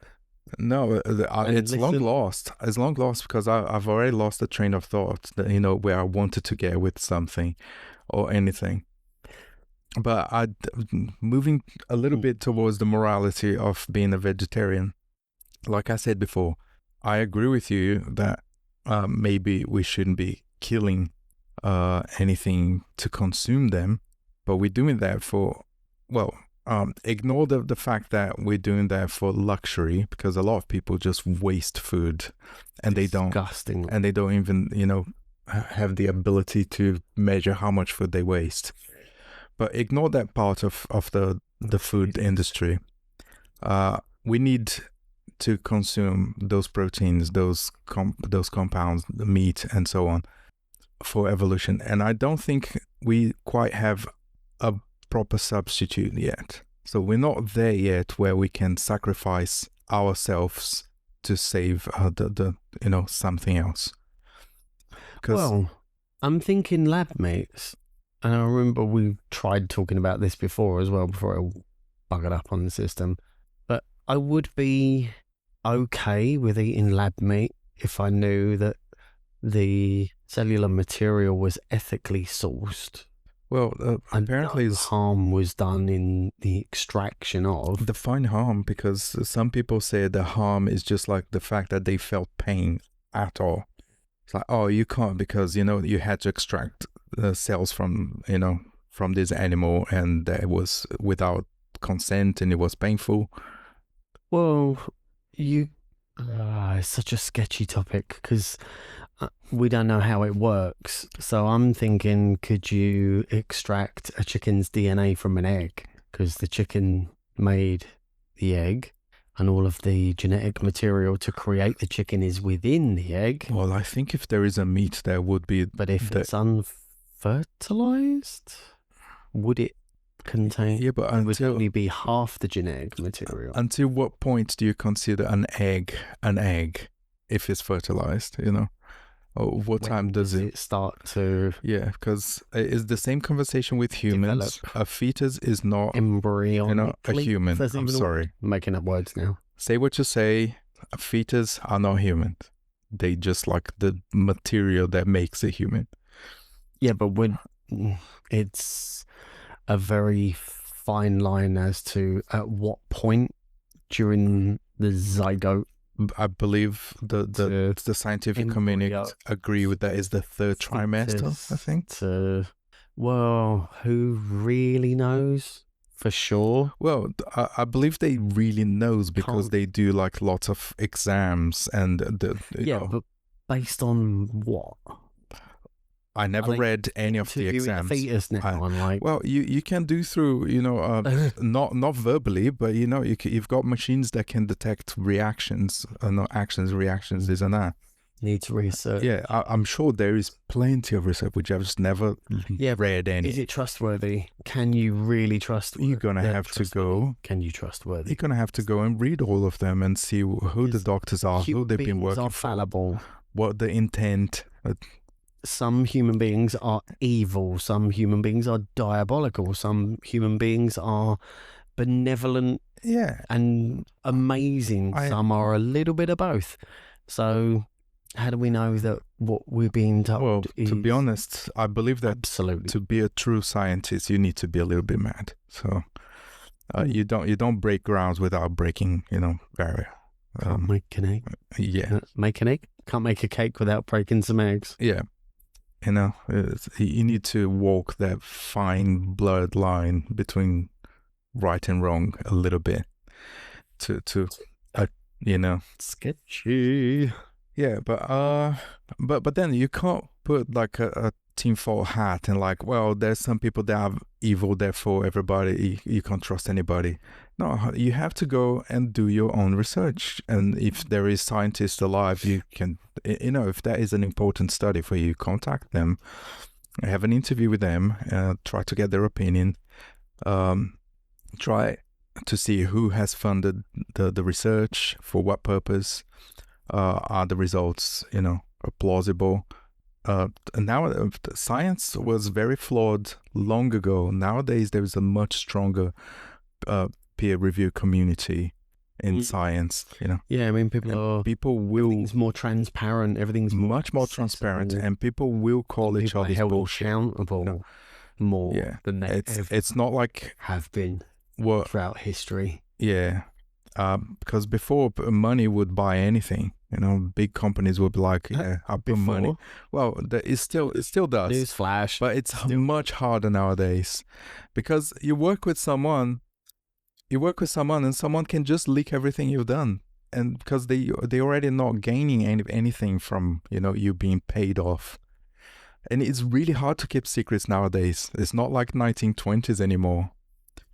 [SPEAKER 1] No, it's long lost. It's long lost because I've already lost the train of thought. Where I wanted to get with something, or anything. But moving a little bit towards the morality of being a vegetarian. Like I said before, I agree with you that maybe we shouldn't be killing anything to consume them, but we're doing that for, ignore the fact that we're doing that for luxury, because a lot of people just waste food and they don't even, have the ability to measure how much food they waste. But ignore that part of the food industry. We need to consume those proteins, those compounds, the meat, and so on, for evolution. And I don't think we quite have a proper substitute yet. So we're not there yet where we can sacrifice ourselves to save something else.
[SPEAKER 2] Well, I'm thinking lab mates. And I remember we tried talking about this before as well, before it buggered up on the system. But I would be okay with eating lab meat if I knew that the cellular material was ethically sourced.
[SPEAKER 1] Well, apparently
[SPEAKER 2] no harm was done in the extraction of.
[SPEAKER 1] Define harm, because some people say the harm is just like the fact that they felt pain at all. It's like, oh, you can't because, you had to extract the cells from this animal, and that was without consent and it was painful.
[SPEAKER 2] Well, it's such a sketchy topic because we don't know how it works. So I'm thinking, could you extract a chicken's DNA from an egg? Because the chicken made the egg, and all of the genetic material to create the chicken is within the egg.
[SPEAKER 1] Well, I think if there is a meat, there would be.
[SPEAKER 2] But if it's unfertilized, would it contain?
[SPEAKER 1] Yeah, but
[SPEAKER 2] would only be half the genetic material.
[SPEAKER 1] Until what point do you consider an egg if it's fertilized? Or what time does it
[SPEAKER 2] start to?
[SPEAKER 1] Yeah, because it's the same conversation with humans.
[SPEAKER 2] Develop.
[SPEAKER 1] A fetus is not
[SPEAKER 2] embryonically
[SPEAKER 1] a human. I'm sorry,
[SPEAKER 2] I'm making up words now.
[SPEAKER 1] Say what you say. A fetus are not human. They just like the material that makes a human.
[SPEAKER 2] Yeah, but it's a very fine line as to at what point during the zygote.
[SPEAKER 1] I believe the scientific community agree with that is the third trimester, I think.
[SPEAKER 2] Well, who really knows for sure?
[SPEAKER 1] Well, I believe they really knows because they do like lots of exams and
[SPEAKER 2] but based on what?
[SPEAKER 1] I never read any of the exams.
[SPEAKER 2] Fetus now,
[SPEAKER 1] well, you can do through, not verbally, but you've got machines that can detect reactions, not actions, reactions, this and that.
[SPEAKER 2] Needs research.
[SPEAKER 1] Yeah, I'm sure there is plenty of research which I've just never read any.
[SPEAKER 2] Is it trustworthy? Can you really trust?
[SPEAKER 1] You're gonna have to go.
[SPEAKER 2] Can you trustworthy?
[SPEAKER 1] You're gonna have to go and read all of them and see who the doctors are, who they've been working
[SPEAKER 2] are fallible.
[SPEAKER 1] What the intent.
[SPEAKER 2] Some human beings are evil. Some human beings are diabolical. Some human beings are benevolent.
[SPEAKER 1] Yeah,
[SPEAKER 2] and amazing. Some are a little bit of both. So how do we know that what we're being told?
[SPEAKER 1] Well, to be honest, I believe that
[SPEAKER 2] absolutely
[SPEAKER 1] to be a true scientist, you need to be a little bit mad. So you don't break grounds without breaking, barrier.
[SPEAKER 2] Can't make an egg.
[SPEAKER 1] Yeah,
[SPEAKER 2] make an egg. Can't make a cake without breaking some eggs.
[SPEAKER 1] Yeah, you need to walk that fine blurred line between right and wrong a little bit.
[SPEAKER 2] Sketchy.
[SPEAKER 1] Yeah, but then you can't put like a tinfoil hat and like, well, there's some people that are evil, therefore everybody, you can't trust anybody. No, you have to go and do your own research. And if there is scientists alive, you can, if that is an important study for you, contact them, have an interview with them, try to get their opinion, try to see who has funded the research, for what purpose, are the results, plausible. Now science was very flawed long ago. Nowadays there is a much stronger peer review community in science.
[SPEAKER 2] Yeah, I mean
[SPEAKER 1] people will.
[SPEAKER 2] Everything's more transparent. Everything's
[SPEAKER 1] much more transparent, and people will call each other bullshit.
[SPEAKER 2] Accountable more than they
[SPEAKER 1] it's not like
[SPEAKER 2] have been throughout history.
[SPEAKER 1] Yeah, because before money would buy anything. Big companies would be like, I put money. Well, it still does.
[SPEAKER 2] Newsflash.
[SPEAKER 1] But it's much harder nowadays because you work with someone and someone can just leak everything you've done. And because they already not gaining anything from, you being paid off. And it's really hard to keep secrets nowadays. It's not like 1920s anymore.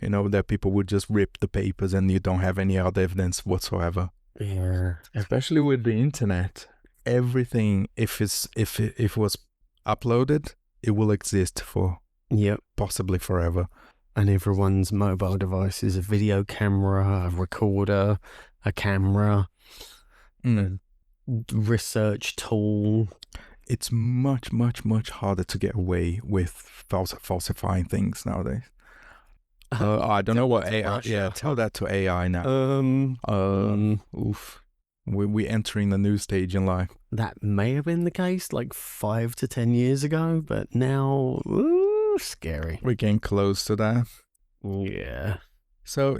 [SPEAKER 1] That people would just rip the papers and you don't have any other evidence whatsoever.
[SPEAKER 2] Yeah,
[SPEAKER 1] especially with the internet, everything if it was uploaded, it will exist for possibly forever.
[SPEAKER 2] And everyone's mobile device is a video camera, a recorder, a camera, research tool.
[SPEAKER 1] it's much, much, much harder to get away with falsifying things nowadays. I don't know what AI. Yeah, tell that to AI now. Oof. We're entering the new stage in life.
[SPEAKER 2] That may have been the case like 5 to 10 years ago, but now, ooh, scary.
[SPEAKER 1] We're getting close to that.
[SPEAKER 2] Yeah.
[SPEAKER 1] So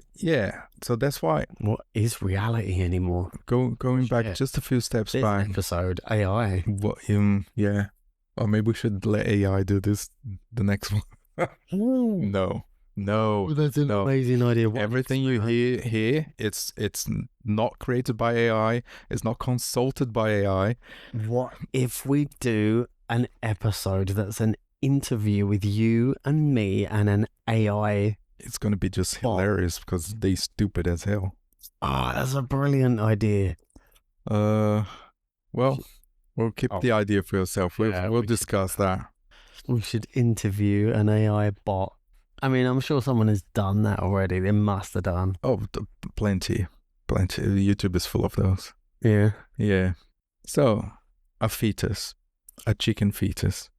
[SPEAKER 1] that's why.
[SPEAKER 2] What is reality anymore?
[SPEAKER 1] Going back just a few steps back.
[SPEAKER 2] Episode AI.
[SPEAKER 1] What? Yeah. Or maybe we should let AI do this. The next one. No.
[SPEAKER 2] That's an amazing idea.
[SPEAKER 1] Everything you hear here, it's not created by AI. It's not consulted by AI.
[SPEAKER 2] What if we do an episode that's an interview with you and me and an AI?
[SPEAKER 1] It's going to be just hilarious because they're stupid as hell.
[SPEAKER 2] That's a brilliant idea.
[SPEAKER 1] Well, we'll keep the idea for yourself. We'll discuss that.
[SPEAKER 2] We should interview an AI bot. I mean, I'm sure someone has done that already. They must have done.
[SPEAKER 1] Oh, plenty. YouTube is full of those.
[SPEAKER 2] Yeah.
[SPEAKER 1] So, a fetus, a chicken fetus.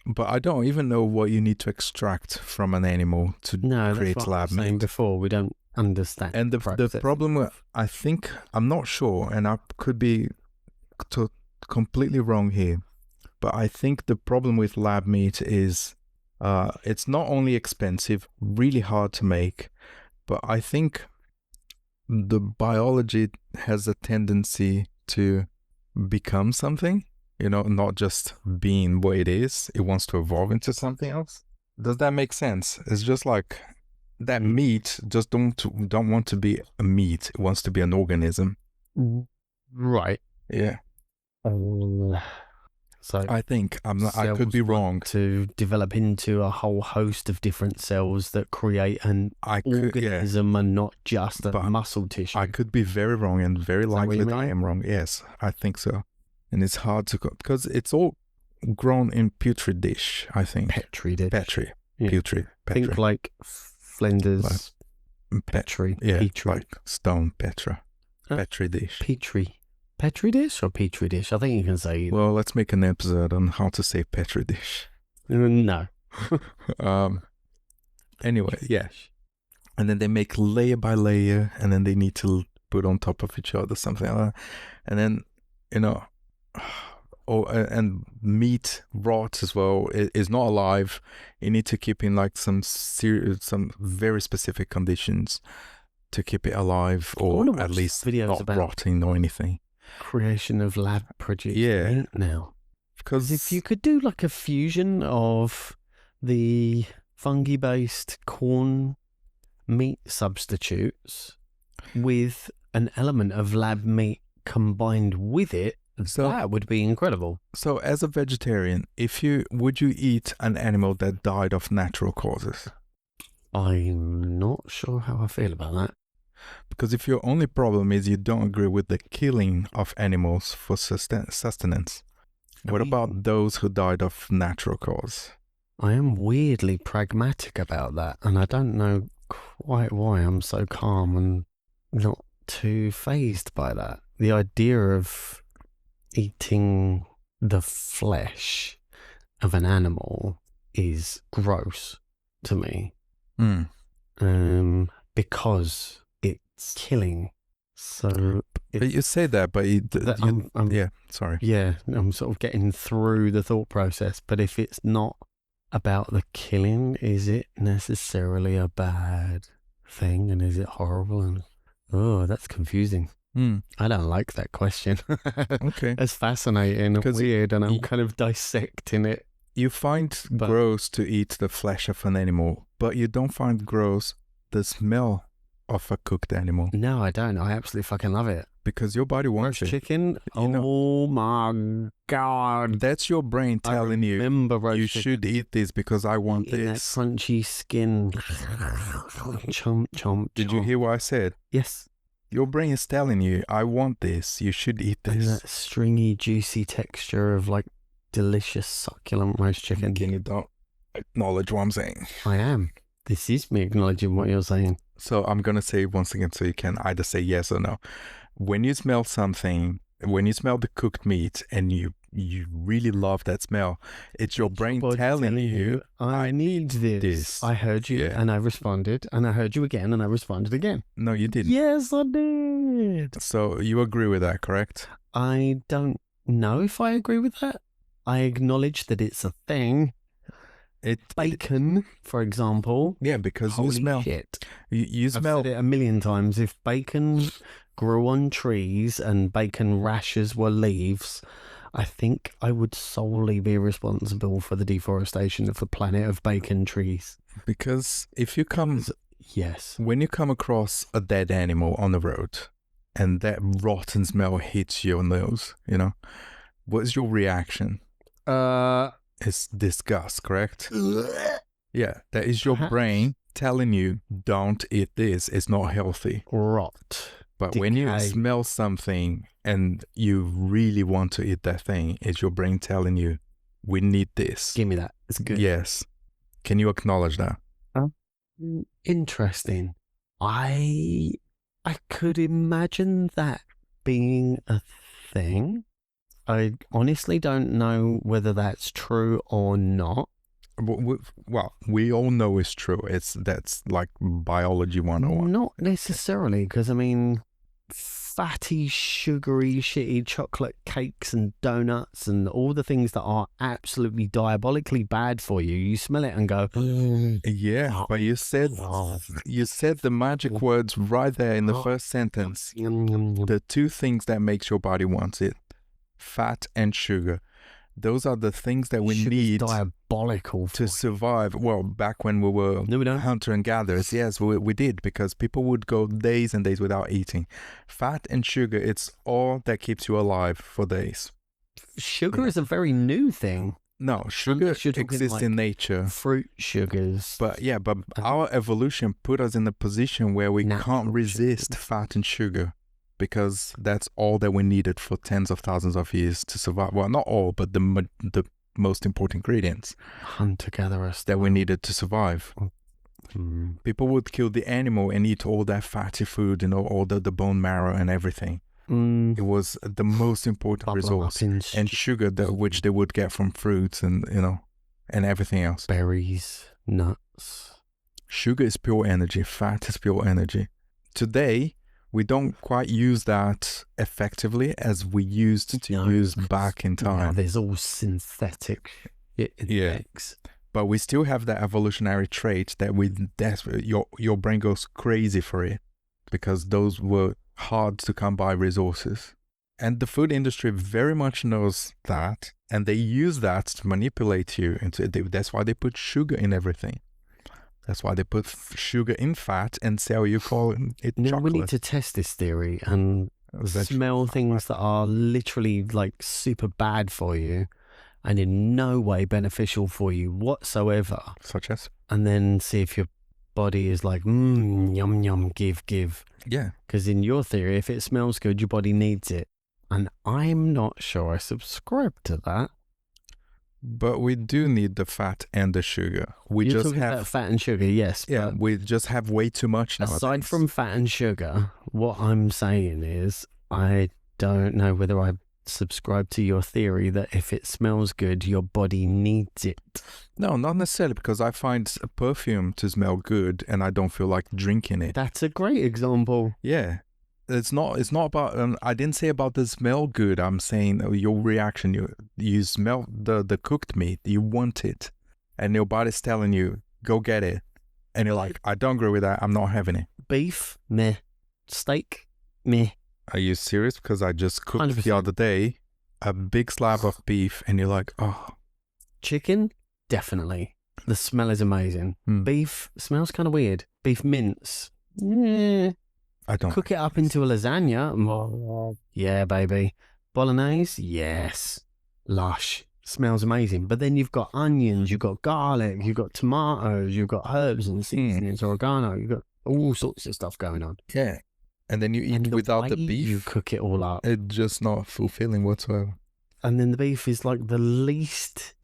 [SPEAKER 1] But I don't even know what you need to extract from an animal to create lab meat.
[SPEAKER 2] Saying before, we don't understand.
[SPEAKER 1] And the problem, I think, I'm not sure, and I could be completely wrong here, but I think the problem with lab meat is it's not only expensive, really hard to make, but I think the biology has a tendency to become something. Not just being what it is. It wants to evolve into something else. Does that make sense? It's just like that meat just don't want to be a meat. It wants to be an organism.
[SPEAKER 2] Right.
[SPEAKER 1] Yeah.
[SPEAKER 2] So
[SPEAKER 1] I think I could be wrong.
[SPEAKER 2] To develop into a whole host of different cells that create an organism and not just a muscle tissue.
[SPEAKER 1] I could be very wrong, and very likely that I am wrong. Yes, I think so. And it's hard to because it's all grown in petri dish, I think.
[SPEAKER 2] Petri dish.
[SPEAKER 1] Petri.
[SPEAKER 2] Think like Flinders. Petri.
[SPEAKER 1] Yeah,
[SPEAKER 2] Petri.
[SPEAKER 1] like stone Petra. Petri dish.
[SPEAKER 2] Petri dish or petri dish? I think you can say.
[SPEAKER 1] Well, let's make an episode on how to say petri dish.
[SPEAKER 2] No.
[SPEAKER 1] Anyway, yeah. And then they make layer by layer, and then they need to put on top of each other, something like that. And then, and meat rot as well is not alive. You need to keep in like some very specific conditions to keep it alive, or at least
[SPEAKER 2] videos
[SPEAKER 1] not
[SPEAKER 2] about
[SPEAKER 1] rotting or anything.
[SPEAKER 2] Creation of lab produced meat now.
[SPEAKER 1] Because
[SPEAKER 2] if you could do like a fusion of the fungi-based corn meat substitutes with an element of lab meat combined with it, that would be incredible.
[SPEAKER 1] So as a vegetarian, would you eat an animal that died of natural causes?
[SPEAKER 2] I'm not sure how I feel about that.
[SPEAKER 1] Because if your only problem is you don't agree with the killing of animals for sustenance, what about those who died of natural cause?
[SPEAKER 2] I am weirdly pragmatic about that, and I don't know quite why I'm so calm and not too fazed by that. The idea of eating the flesh of an animal is gross to me. Because it's killing. So
[SPEAKER 1] but you say that, but sorry.
[SPEAKER 2] Yeah, I'm sort of getting through the thought process. But if it's not about the killing, is it necessarily a bad thing? And is it horrible? And that's confusing. I don't like that question.
[SPEAKER 1] Okay.
[SPEAKER 2] It's fascinating and weird, and I'm kind of dissecting it.
[SPEAKER 1] You find gross to eat the flesh of an animal, but you don't find gross the smell of a cooked animal.
[SPEAKER 2] No, I don't. I absolutely fucking love it.
[SPEAKER 1] Because your body wants it.
[SPEAKER 2] Chicken? Oh my God.
[SPEAKER 1] That's your brain telling you should eat this because I want this.
[SPEAKER 2] That crunchy skin. Chomp, chomp.
[SPEAKER 1] Did you hear what I said?
[SPEAKER 2] Yes.
[SPEAKER 1] Your brain is telling you, I want this. You should eat this.
[SPEAKER 2] And that stringy, juicy texture of like delicious, succulent roast chicken.
[SPEAKER 1] Can you don't acknowledge what I'm saying?
[SPEAKER 2] I am. This is me acknowledging what you're saying.
[SPEAKER 1] So I'm going to say it once again so you can either say yes or no. When you smell something, when you smell the cooked meat and you you really love that smell. It's your brain telling you,
[SPEAKER 2] I need this. I heard you and I responded, and I heard you again and I responded again.
[SPEAKER 1] No, you didn't.
[SPEAKER 2] Yes, I did.
[SPEAKER 1] So you agree with that, correct?
[SPEAKER 2] I don't know if I agree with that. I acknowledge that it's a thing. Bacon, for example.
[SPEAKER 1] Yeah, because
[SPEAKER 2] Holy
[SPEAKER 1] you smell.
[SPEAKER 2] Shit.
[SPEAKER 1] You smell.
[SPEAKER 2] I've said it a million times. If bacon grew on trees and bacon rashers were leaves, I think I would solely be responsible for the deforestation of the planet of bacon trees.
[SPEAKER 1] Because if you come...
[SPEAKER 2] Yes.
[SPEAKER 1] When you come across a dead animal on the road and that rotten smell hits your nose, you know, what's your reaction? It's disgust, correct? Yeah, that is your brain telling you, don't eat this, it's not healthy.
[SPEAKER 2] Rot.
[SPEAKER 1] But when you smell something and you really want to eat that thing, it's your brain telling you, we need this.
[SPEAKER 2] Give me that. It's good.
[SPEAKER 1] Yes. Can you acknowledge that?
[SPEAKER 2] Interesting. I could imagine that being a thing. I honestly don't know whether that's true or not.
[SPEAKER 1] Well, we all know it's true. That's like biology 101.
[SPEAKER 2] Not necessarily, because I mean, fatty, sugary, shitty chocolate cakes and donuts and all the things that are absolutely diabolically bad for you. You smell it and go,
[SPEAKER 1] yeah. But you said the magic words right there in the first sentence. The two things that makes your body want it. Fat and sugar. Those are the things that we need
[SPEAKER 2] diabolical
[SPEAKER 1] to survive. Well, back when we were hunter and gatherers, yes, we did, because people would go days and days without eating. Fat and sugar, it's all that keeps you alive for days.
[SPEAKER 2] Sugar is a very new thing.
[SPEAKER 1] No, sugar exists in nature.
[SPEAKER 2] Fruit sugars.
[SPEAKER 1] But our evolution put us in a position where we can't resist fat and sugar. Because that's all that we needed for tens of thousands of years to survive. Well, not all, but the most important ingredients.
[SPEAKER 2] Hunter-gatherers.
[SPEAKER 1] That we needed to survive. People would kill the animal and eat all that fatty food, you know, all the bone marrow and everything. It was the most important resource. And sugar, which they would get from fruits and, you know, and everything else.
[SPEAKER 2] Berries, nuts.
[SPEAKER 1] Sugar is pure energy. Fat is pure energy. Today, we don't quite use that effectively as we used to use back in time.
[SPEAKER 2] Now there's all synthetic effects.
[SPEAKER 1] But we still have that evolutionary trait that your brain goes crazy for it, because those were hard to come by resources. And the food industry very much knows that, and they use that to manipulate you into. That's why they put sugar in everything. That's why they put sugar in fat and sell you chocolate.
[SPEAKER 2] We need to test this theory and smell things that are literally like super bad for you and in no way beneficial for you whatsoever.
[SPEAKER 1] Such as?
[SPEAKER 2] And then see if your body is like, yum, yum, give.
[SPEAKER 1] Yeah.
[SPEAKER 2] Because in your theory, if it smells good, your body needs it. And I'm not sure I subscribe to that.
[SPEAKER 1] But we do need the fat and the sugar.
[SPEAKER 2] You're just talking about fat and sugar, yes.
[SPEAKER 1] Yeah, we just have way too much now.
[SPEAKER 2] Aside from fat and sugar, what I'm saying is I don't know whether I subscribe to your theory that if it smells good, your body needs it.
[SPEAKER 1] No, not necessarily, because I find a perfume to smell good and I don't feel like drinking it.
[SPEAKER 2] That's a great example.
[SPEAKER 1] Yeah. It's not about, I didn't say about the smell good. I'm saying your reaction. You smell the cooked meat. You want it. And your body's telling you, go get it. And you're like, I don't agree with that. I'm not having it.
[SPEAKER 2] Beef, meh. Steak, meh.
[SPEAKER 1] Are you serious? Because I just cooked
[SPEAKER 2] 100%.
[SPEAKER 1] the other day a big slab of beef and you're like, oh.
[SPEAKER 2] Chicken, definitely. The smell is amazing. Beef smells kind of weird. Beef mince,
[SPEAKER 1] I don't
[SPEAKER 2] cook it up into a lasagna. Yeah, baby. Bolognese, yes. Lush. Smells amazing. But then you've got onions, you've got garlic, you've got tomatoes, you've got herbs and seasonings, oregano, you've got all sorts of stuff going on.
[SPEAKER 1] Yeah. And then you eat without the beef.
[SPEAKER 2] You cook it all up.
[SPEAKER 1] It's just not fulfilling whatsoever.
[SPEAKER 2] And then the beef is like the least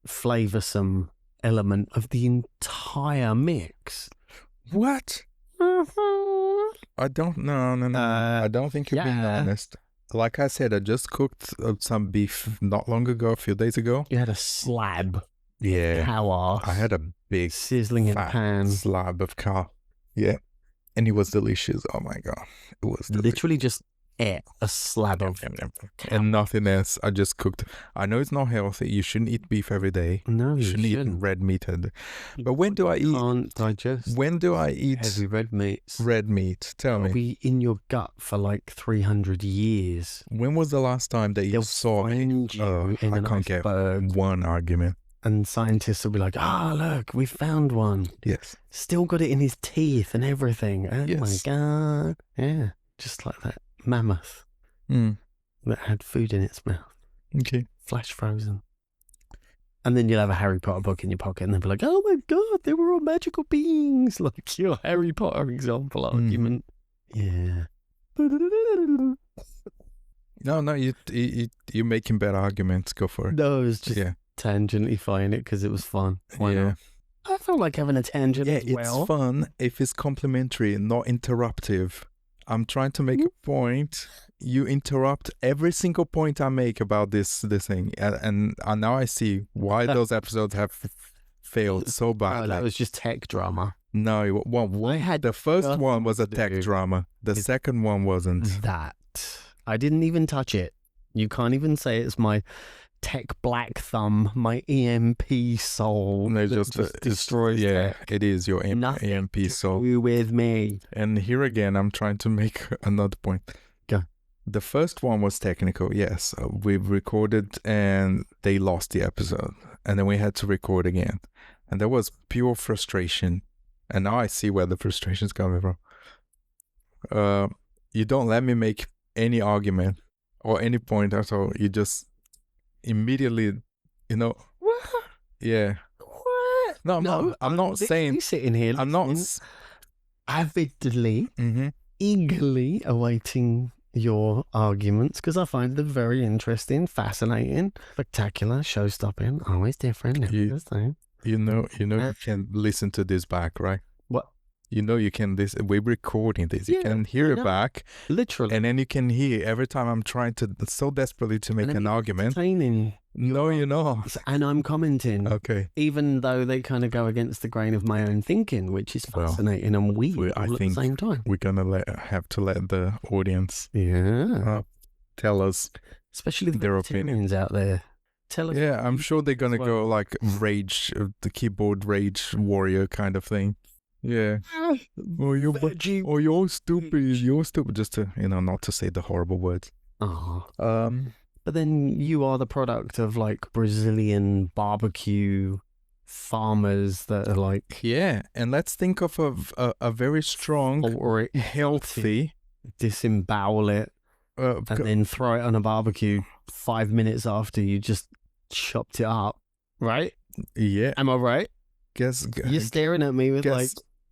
[SPEAKER 2] flavoursome element of the entire mix.
[SPEAKER 1] What? I don't know. I don't think you're being honest. like I said, I just cooked some beef not long ago, a few days ago.
[SPEAKER 2] You had a slab.
[SPEAKER 1] Yeah.
[SPEAKER 2] Cow ass.
[SPEAKER 1] I had a big
[SPEAKER 2] sizzling in
[SPEAKER 1] fat
[SPEAKER 2] pan.
[SPEAKER 1] slab of cow. Yeah. And it was delicious. Oh my God. It was delicious.
[SPEAKER 2] Literally just ate a slab of
[SPEAKER 1] and nothing else. I just cooked. I know it's not healthy. You shouldn't eat beef every day.
[SPEAKER 2] No, you
[SPEAKER 1] shouldn't eat red meat. But when do I eat?
[SPEAKER 2] Can't digest.
[SPEAKER 1] When do I eat
[SPEAKER 2] heavy red meats?
[SPEAKER 1] Red meat. Tell me.
[SPEAKER 2] It'll be in your gut for like 300 years.
[SPEAKER 1] When was the last time that you saw
[SPEAKER 2] find you in
[SPEAKER 1] I
[SPEAKER 2] an
[SPEAKER 1] can't
[SPEAKER 2] iceberg.
[SPEAKER 1] get one argument.
[SPEAKER 2] And scientists will be like, look, we found one.
[SPEAKER 1] Yes.
[SPEAKER 2] Still got it in his teeth and everything. Oh
[SPEAKER 1] Yes.
[SPEAKER 2] my God. Yeah. Just like that mammoth that had food in its mouth.
[SPEAKER 1] Okay.
[SPEAKER 2] Flash frozen. And then you'll have a Harry Potter book in your pocket and they'll be like, oh my God, they were all magical beings. Like your Harry Potter example argument. Yeah.
[SPEAKER 1] No, you're making better arguments. Go for it.
[SPEAKER 2] No, it was just tangentiifying it because it was fun. Why not? I felt like having a tangent as well.
[SPEAKER 1] It's fun if it's complimentary, not interruptive. I'm trying to make a point. You interrupt every single point I make about this thing, and now I see why those episodes have failed so badly.
[SPEAKER 2] Oh, that was just tech drama.
[SPEAKER 1] No, the first one was a tech drama. The second one wasn't.
[SPEAKER 2] That I didn't even touch it. You can't even say it's my tech black thumb, my EMP soul.
[SPEAKER 1] No,
[SPEAKER 2] just destroys.
[SPEAKER 1] It is your EMP soul.
[SPEAKER 2] You with me?
[SPEAKER 1] And here again, I'm trying to make another point.
[SPEAKER 2] Go.
[SPEAKER 1] The first one was technical. Yes, we recorded and they lost the episode, and then we had to record again, and there was pure frustration. And now I see where the frustration's coming from. You don't let me make any argument or any point at all. You just immediately,
[SPEAKER 2] What?
[SPEAKER 1] Yeah.
[SPEAKER 2] What?
[SPEAKER 1] No, I'm not saying.
[SPEAKER 2] Sitting here,
[SPEAKER 1] I'm not
[SPEAKER 2] avidly, eagerly awaiting your arguments because I find them very interesting, fascinating, spectacular, show-stopping, always different, never the same.
[SPEAKER 1] You can listen to this back, right?
[SPEAKER 2] What?
[SPEAKER 1] You can listen. We're recording this. You can hear it back.
[SPEAKER 2] Literally.
[SPEAKER 1] And then you can hear every time I'm trying to so desperately to make an argument. No, you're not.
[SPEAKER 2] And I'm commenting.
[SPEAKER 1] Okay.
[SPEAKER 2] Even though they kind of go against the grain of my own thinking, which is fascinating and weird
[SPEAKER 1] I think
[SPEAKER 2] at the same time.
[SPEAKER 1] We're going to have to let the audience tell us,
[SPEAKER 2] especially the
[SPEAKER 1] their opinions
[SPEAKER 2] out there. Tell us.
[SPEAKER 1] Yeah, I'm sure they're going to go like rage, the keyboard rage warrior kind of thing. Yeah. You're stupid. You're stupid. Just to, not to say the horrible words.
[SPEAKER 2] But then you are the product of like Brazilian barbecue farmers that are like...
[SPEAKER 1] Yeah, and let's think of a very strong,
[SPEAKER 2] or
[SPEAKER 1] healthy...
[SPEAKER 2] Disembowel it and then throw it on a barbecue 5 minutes after you just chopped it up. Right?
[SPEAKER 1] Yeah.
[SPEAKER 2] Am I right? You're staring at me with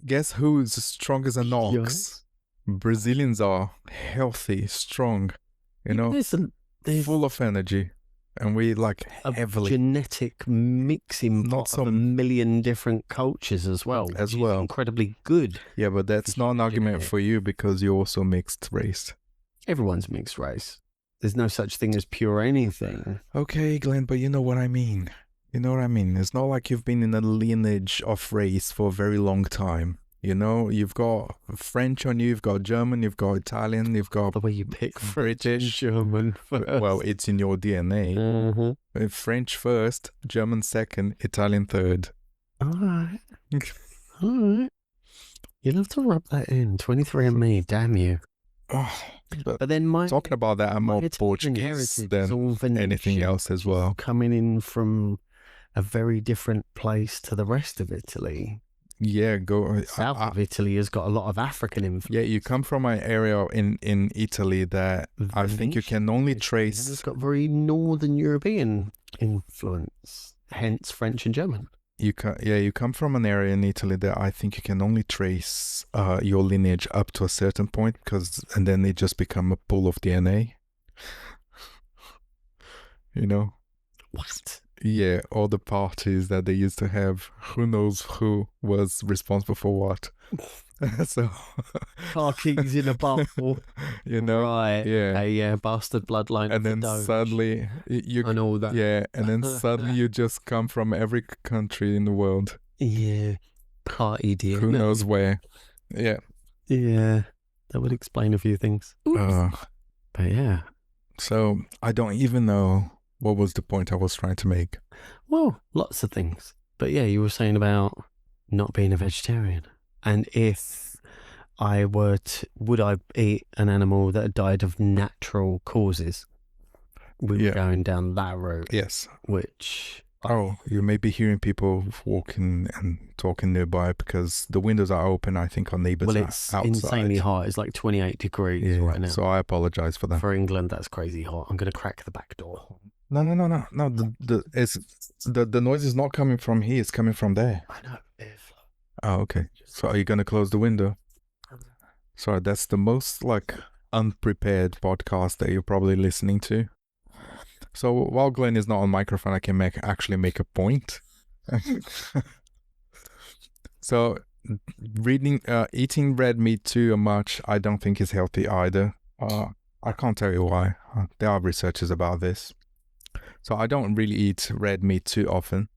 [SPEAKER 1] Guess who's strong as an ox?
[SPEAKER 2] Yes.
[SPEAKER 1] Brazilians are healthy, strong, full of energy. And we heavily...
[SPEAKER 2] genetic mixing of a million different cultures as well. Incredibly good.
[SPEAKER 1] Yeah, but that's not an argument for you because you're also mixed race.
[SPEAKER 2] Everyone's mixed race. There's no such thing as pure anything.
[SPEAKER 1] Okay, Glenn, but you know what I mean. It's not like you've been in a lineage of race for a very long time. You've got French on you, you've got German, you've got Italian, you've got...
[SPEAKER 2] The way you pick
[SPEAKER 1] British.
[SPEAKER 2] German first.
[SPEAKER 1] Well, it's in your DNA.
[SPEAKER 2] Mm-hmm.
[SPEAKER 1] French first, German second, Italian third.
[SPEAKER 2] All right. You'll have to rub that in. 23andMe, damn you. But then
[SPEAKER 1] talking about that, I'm more Portuguese than anything else as well.
[SPEAKER 2] Coming in from a very different place to the rest of Italy.
[SPEAKER 1] Yeah,
[SPEAKER 2] South of Italy has got a lot of African influence.
[SPEAKER 1] Yeah, you come from an area in Italy that I think you can only trace.
[SPEAKER 2] It's got very Northern European influence, hence French and German.
[SPEAKER 1] You come from an area in Italy that I think you can only trace your lineage up to a certain point, and then it just become a pool of DNA.
[SPEAKER 2] What?
[SPEAKER 1] Yeah, all the parties that they used to have. Who knows who was responsible for what? So
[SPEAKER 2] car keys in a bottle.
[SPEAKER 1] You know,
[SPEAKER 2] right?
[SPEAKER 1] yeah,
[SPEAKER 2] yeah, bastard bloodline,
[SPEAKER 1] and then
[SPEAKER 2] Doge
[SPEAKER 1] suddenly you
[SPEAKER 2] and all that.
[SPEAKER 1] yeah, and then suddenly you just come from every country in the world.
[SPEAKER 2] Yeah, party dear.
[SPEAKER 1] Who knows where? Yeah.
[SPEAKER 2] Yeah, that would explain a few things. But yeah.
[SPEAKER 1] So I don't even know what was the point I was trying to make.
[SPEAKER 2] Well, lots of things. But yeah, you were saying about not being a vegetarian. And if I were to, would I eat an animal that died of natural causes? We were going down that route.
[SPEAKER 1] Yes.
[SPEAKER 2] Which...
[SPEAKER 1] Oh, you may be hearing people walking and talking nearby because the windows are open. I think our neighbours are outside.
[SPEAKER 2] Well, it's insanely hot. It's like 28 degrees right now.
[SPEAKER 1] So I apologise for that.
[SPEAKER 2] For England, that's crazy hot. I'm going to crack the back door.
[SPEAKER 1] No. The noise is not coming from here. It's coming from there.
[SPEAKER 2] I know.
[SPEAKER 1] Oh, okay. So are you going to close the window? Sorry, that's the most unprepared podcast that you're probably listening to. So while Glenn is not on microphone, I can actually make a point. So eating red meat too much, I don't think is healthy either. I can't tell you why. There are researchers about this. So I don't really eat red meat too often.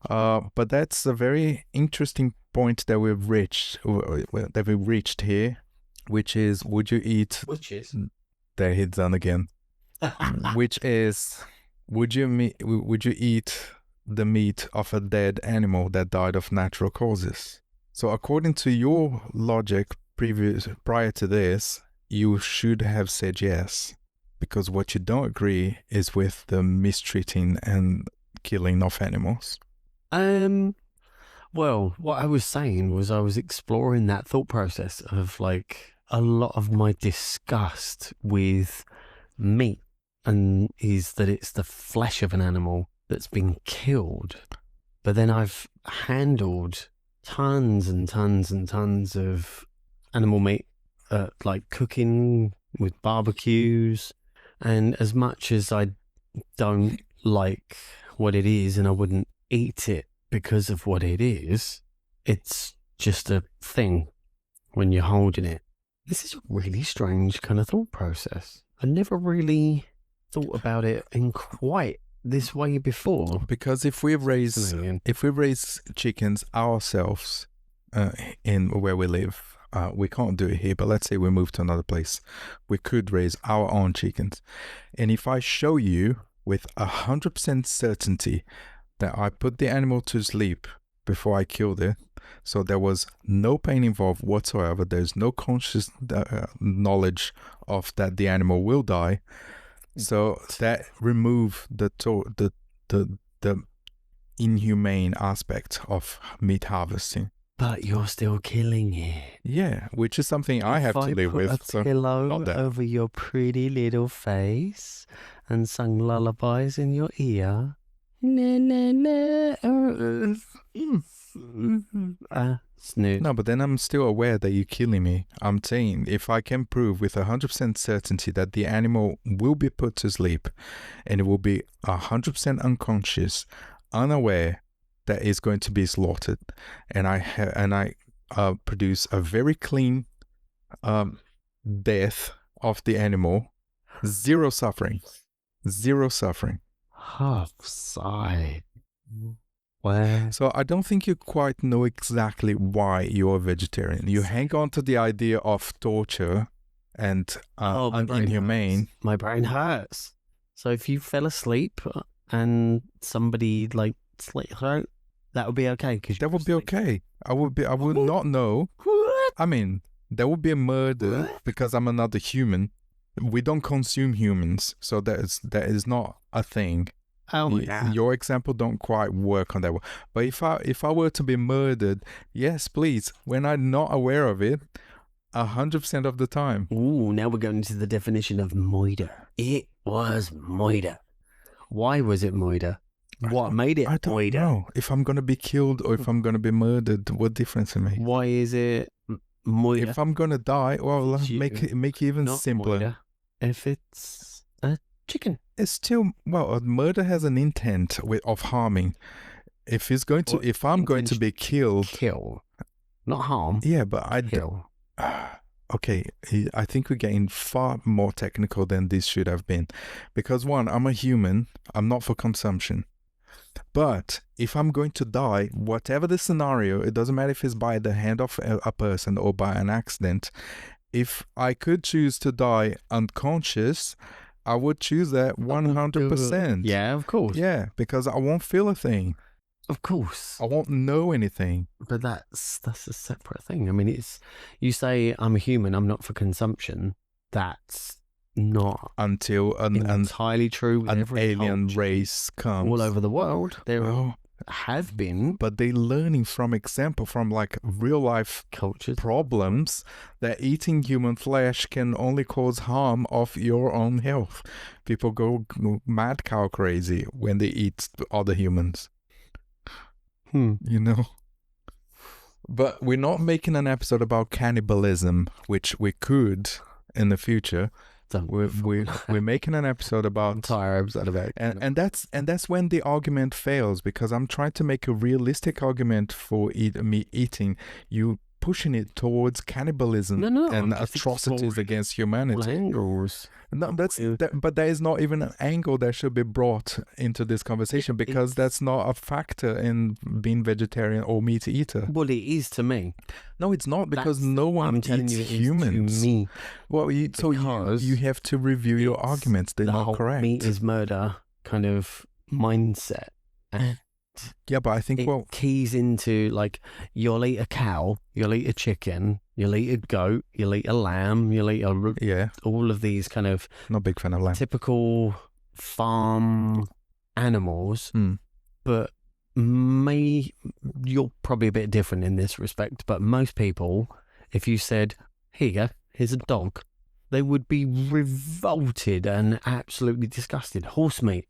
[SPEAKER 1] But that's a very interesting point that we've reached here, which is, would you eat?
[SPEAKER 2] Which is?
[SPEAKER 1] There he's done again. Which is, would you eat the meat of a dead animal that died of natural causes? So according to your logic prior to this, you should have said yes, because what you don't agree is with the mistreating and killing of animals.
[SPEAKER 2] Well, what I was saying was I was exploring that thought process of a lot of my disgust with meat, and is that it's the flesh of an animal that's been killed. But then I've handled tons and tons and tons of animal meat, cooking with barbecues, and as much as I don't like what it is and I wouldn't eat it because of what it is, it's just a thing when you're holding it. This is a really strange kind of thought process. I never really thought about it in quite this way before.
[SPEAKER 1] Because if we raise chickens ourselves in where we live, we can't do it here, but let's say we move to another place, we could raise our own chickens. And if I show you with 100% certainty that I put the animal to sleep before I killed it, so there was no pain involved whatsoever, there's no conscious knowledge of that the animal will die, so that remove the inhumane aspect of meat harvesting.
[SPEAKER 2] But you're still killing it.
[SPEAKER 1] Yeah, which is something I have to live with.
[SPEAKER 2] If I put a pillow over your pretty little face and sung lullabies in your ear, snooze.
[SPEAKER 1] No, but then I'm still aware that you're killing me. I'm saying if I can prove with 100% certainty that the animal will be put to sleep and it will be 100% unconscious, unaware that it's going to be slaughtered, and I produce a very clean death of the animal, zero suffering.
[SPEAKER 2] Half side. Where?
[SPEAKER 1] So I don't think you quite know exactly why you're a vegetarian. You hang on to the idea of torture and inhumane.
[SPEAKER 2] My brain hurts. So if you fell asleep and somebody slit your throat, that would be okay.
[SPEAKER 1] That would be okay. I would not know. I mean, there would be a murder because I'm another human. We don't consume humans, so that is not a thing.
[SPEAKER 2] Oh yeah.
[SPEAKER 1] Your example don't quite work on that one. But if I were to be murdered, yes, please. When I'm not aware of it, 100% of the time.
[SPEAKER 2] Ooh, now we're going into the definition of murder. It was murder. Why was it murder? What made it?
[SPEAKER 1] I don't know. If I'm gonna be killed or if I'm gonna be murdered, what difference it makes?
[SPEAKER 2] Why is it murder?
[SPEAKER 1] If I'm gonna die, well, make it even simpler.
[SPEAKER 2] Murder. If it's a chicken,
[SPEAKER 1] it's still a murder has an intent of harming. If I'm going to be killed,
[SPEAKER 2] not harm.
[SPEAKER 1] Yeah, but
[SPEAKER 2] Kill.
[SPEAKER 1] Okay, I think we're getting far more technical than this should have been. Because one, I'm a human, I'm not for consumption. But if I'm going to die, whatever the scenario, it doesn't matter if it's by the hand of a person or by an accident. If I could choose to die unconscious, I would choose that 100%.
[SPEAKER 2] Yeah, of course.
[SPEAKER 1] Yeah, because I won't feel a thing.
[SPEAKER 2] Of course.
[SPEAKER 1] I won't know anything.
[SPEAKER 2] But that's a separate thing. I mean, it's, you say I'm a human, I'm not for consumption. That's not
[SPEAKER 1] Until
[SPEAKER 2] entirely true.
[SPEAKER 1] an alien race comes
[SPEAKER 2] all over the world. There have been,
[SPEAKER 1] but they're learning from example, from like real life
[SPEAKER 2] cultures,
[SPEAKER 1] problems, that eating human flesh can only cause harm of your own health. People go mad cow crazy when they eat other humans. You know. But we're not making an episode about cannibalism, which we could in the future. We're making an episode about
[SPEAKER 2] entire episode about,
[SPEAKER 1] and that's when the argument fails, because I'm trying to make a realistic argument for meat eating. You pushing it towards cannibalism and atrocities against humanity.
[SPEAKER 2] Angles.
[SPEAKER 1] No, but that is not even an angle that should be brought into this conversation, because that's not a factor in being vegetarian or meat eater.
[SPEAKER 2] Well, it is to me.
[SPEAKER 1] No, it's not, because no one eats humans.
[SPEAKER 2] To me.
[SPEAKER 1] Well, you have to review your arguments. They're not correct.
[SPEAKER 2] Meat is murder kind of mindset.
[SPEAKER 1] Yeah, but I think
[SPEAKER 2] it keys into, like, you'll eat a cow, you'll eat a chicken, you'll eat a goat, you'll eat a lamb, you'll eat all of these kind of
[SPEAKER 1] not a big fan of lamb.
[SPEAKER 2] Typical farm animals. But you're probably a bit different in this respect. But most people, if you said, "Here you go, here's a dog," they would be revolted and absolutely disgusted. Horse meat,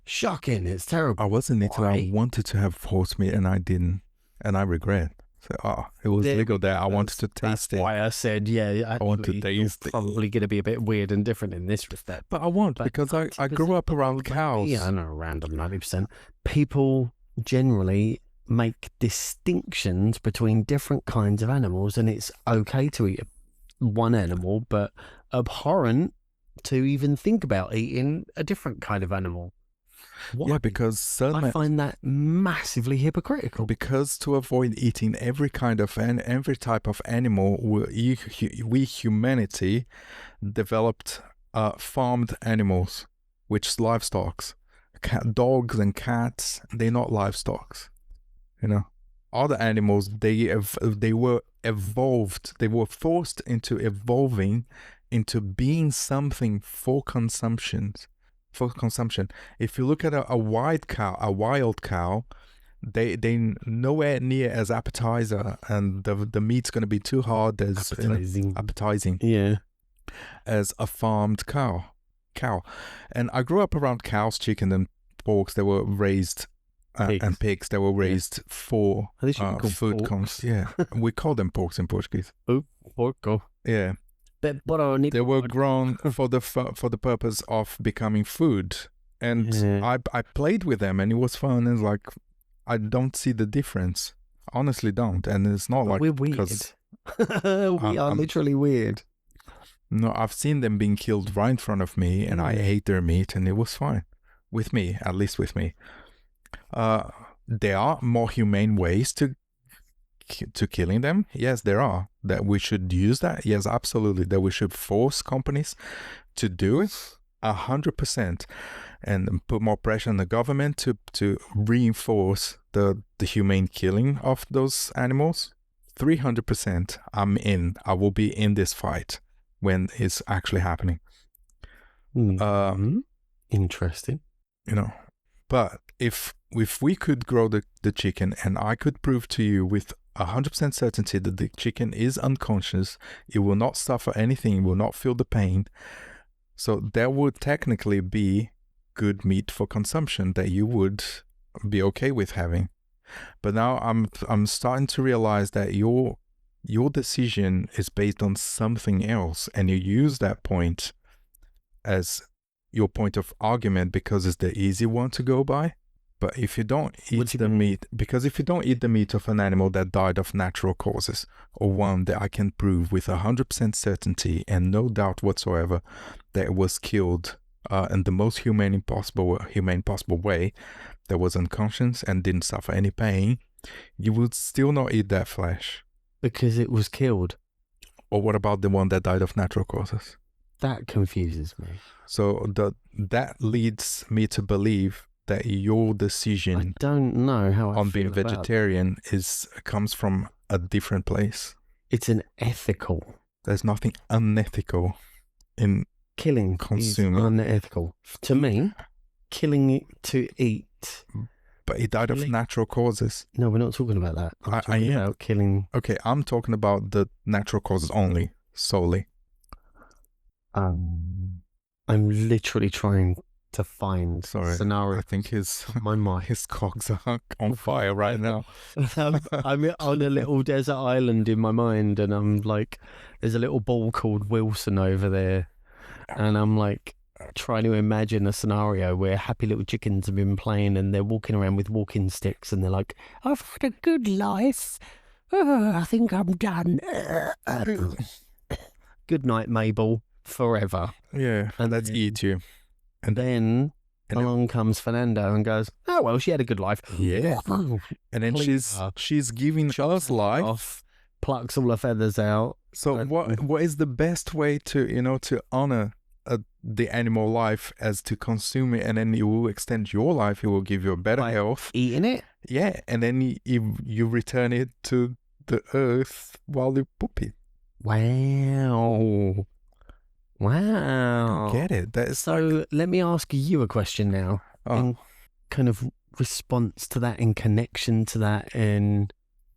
[SPEAKER 2] shocking, it's terrible.
[SPEAKER 1] I wasn't eating. I wanted to have horse meat and I didn't, and I regret. So, it was legal there. I wanted to taste it.
[SPEAKER 2] That's why I said, I want to taste it. Probably going to be a bit weird and different in this respect.
[SPEAKER 1] But I won't, because I grew up around cows.
[SPEAKER 2] Yeah, I know, around 90%. People generally make distinctions between different kinds of animals, and it's okay to eat one animal, but abhorrent to even think about eating a different kind of animal. Why?
[SPEAKER 1] Yeah, because
[SPEAKER 2] I find that massively hypocritical.
[SPEAKER 1] Because to avoid eating every kind of every type of animal, we humanity developed farmed animals, which is livestock. Dogs and cats, they're not livestock. You know, other animals, they were evolved. They were forced into evolving into being something for consumption. If you look at a wild cow, they nowhere near as appetizer, and the meat's going to be too hard as appetizing.
[SPEAKER 2] Yeah,
[SPEAKER 1] as a farmed cow. And I grew up around cows, chicken, and porks that were raised. And pigs that were raised for food comes. Yeah, we call them porks in Portuguese.
[SPEAKER 2] Oh, porco.
[SPEAKER 1] Yeah, they were grown for the purpose of becoming food, and I played with them, and it was fun. And like, I don't see the difference. Honestly, don't. And it's not like
[SPEAKER 2] we're weird. We are literally weird.
[SPEAKER 1] No, I've seen them being killed right in front of me, and I ate their meat, and it was fine with me, at least with me. There are more humane ways to killing them. Yes, there are. That we should use that. Yes, absolutely. That we should force companies to do it 100%, and put more pressure on the government to reinforce the humane killing of those animals. 300%. I'm in. I will be in this fight when it's actually happening.
[SPEAKER 2] Interesting.
[SPEAKER 1] You know, but if we could grow the chicken, and I could prove to you with 100% certainty that the chicken is unconscious, it will not suffer anything, it will not feel the pain, so that would technically be good meat for consumption that you would be okay with having. But now I'm starting to realize that your decision is based on something else, and you use that point as your point of argument because it's the easy one to go by. But if you don't eat
[SPEAKER 2] What do you
[SPEAKER 1] the
[SPEAKER 2] mean?
[SPEAKER 1] meat, because if you don't eat the meat of an animal that died of natural causes, or one that I can prove with 100% certainty and no doubt whatsoever that it was killed in the most humane possible way, that was unconscious and didn't suffer any pain, you would still not eat that flesh.
[SPEAKER 2] Because it was killed.
[SPEAKER 1] Or what about the one that died of natural causes?
[SPEAKER 2] That confuses me.
[SPEAKER 1] So that leads me to believe that your
[SPEAKER 2] I
[SPEAKER 1] decision
[SPEAKER 2] don't know how I
[SPEAKER 1] on
[SPEAKER 2] feel
[SPEAKER 1] being
[SPEAKER 2] about
[SPEAKER 1] vegetarian comes from a different place.
[SPEAKER 2] it's an ethical.
[SPEAKER 1] There's nothing unethical in
[SPEAKER 2] Killing
[SPEAKER 1] consuming.
[SPEAKER 2] is unethical. To me, killing it to eat.
[SPEAKER 1] But he died of natural causes.
[SPEAKER 2] No, we're not talking about that. I'm
[SPEAKER 1] I
[SPEAKER 2] talking
[SPEAKER 1] am.
[SPEAKER 2] about killing.
[SPEAKER 1] Okay, I'm talking about the natural causes only, solely.
[SPEAKER 2] I'm literally trying to find scenarios.
[SPEAKER 1] I think his
[SPEAKER 2] my mind.
[SPEAKER 1] his cocks are on fire right now.
[SPEAKER 2] I'm on a little desert island in my mind, and I'm like, there's a little ball called Wilson over there, and I'm like trying to imagine a scenario where happy little chickens have been playing and they're walking around with walking sticks, and they're like, I've had a good life. I think I'm done. Good night, Mabel. Forever.
[SPEAKER 1] Yeah,
[SPEAKER 2] And
[SPEAKER 1] let's
[SPEAKER 2] then-
[SPEAKER 1] eat you.
[SPEAKER 2] And then along comes Fernando and goes, oh, well, she had a good life.
[SPEAKER 1] Yeah. And then
[SPEAKER 2] Cleans her.
[SPEAKER 1] she's giving us life.
[SPEAKER 2] Off, plucks all her feathers out.
[SPEAKER 1] So what is the best way to honor the animal life as to consume it, and then you will extend your life, it will give you a better
[SPEAKER 2] By
[SPEAKER 1] health.
[SPEAKER 2] Eating it?
[SPEAKER 1] Yeah, and then you return it to the earth while you poop it.
[SPEAKER 2] Wow. Wow.
[SPEAKER 1] Get it? That is
[SPEAKER 2] So let me ask you a question now. In kind of response to that, in connection to that, and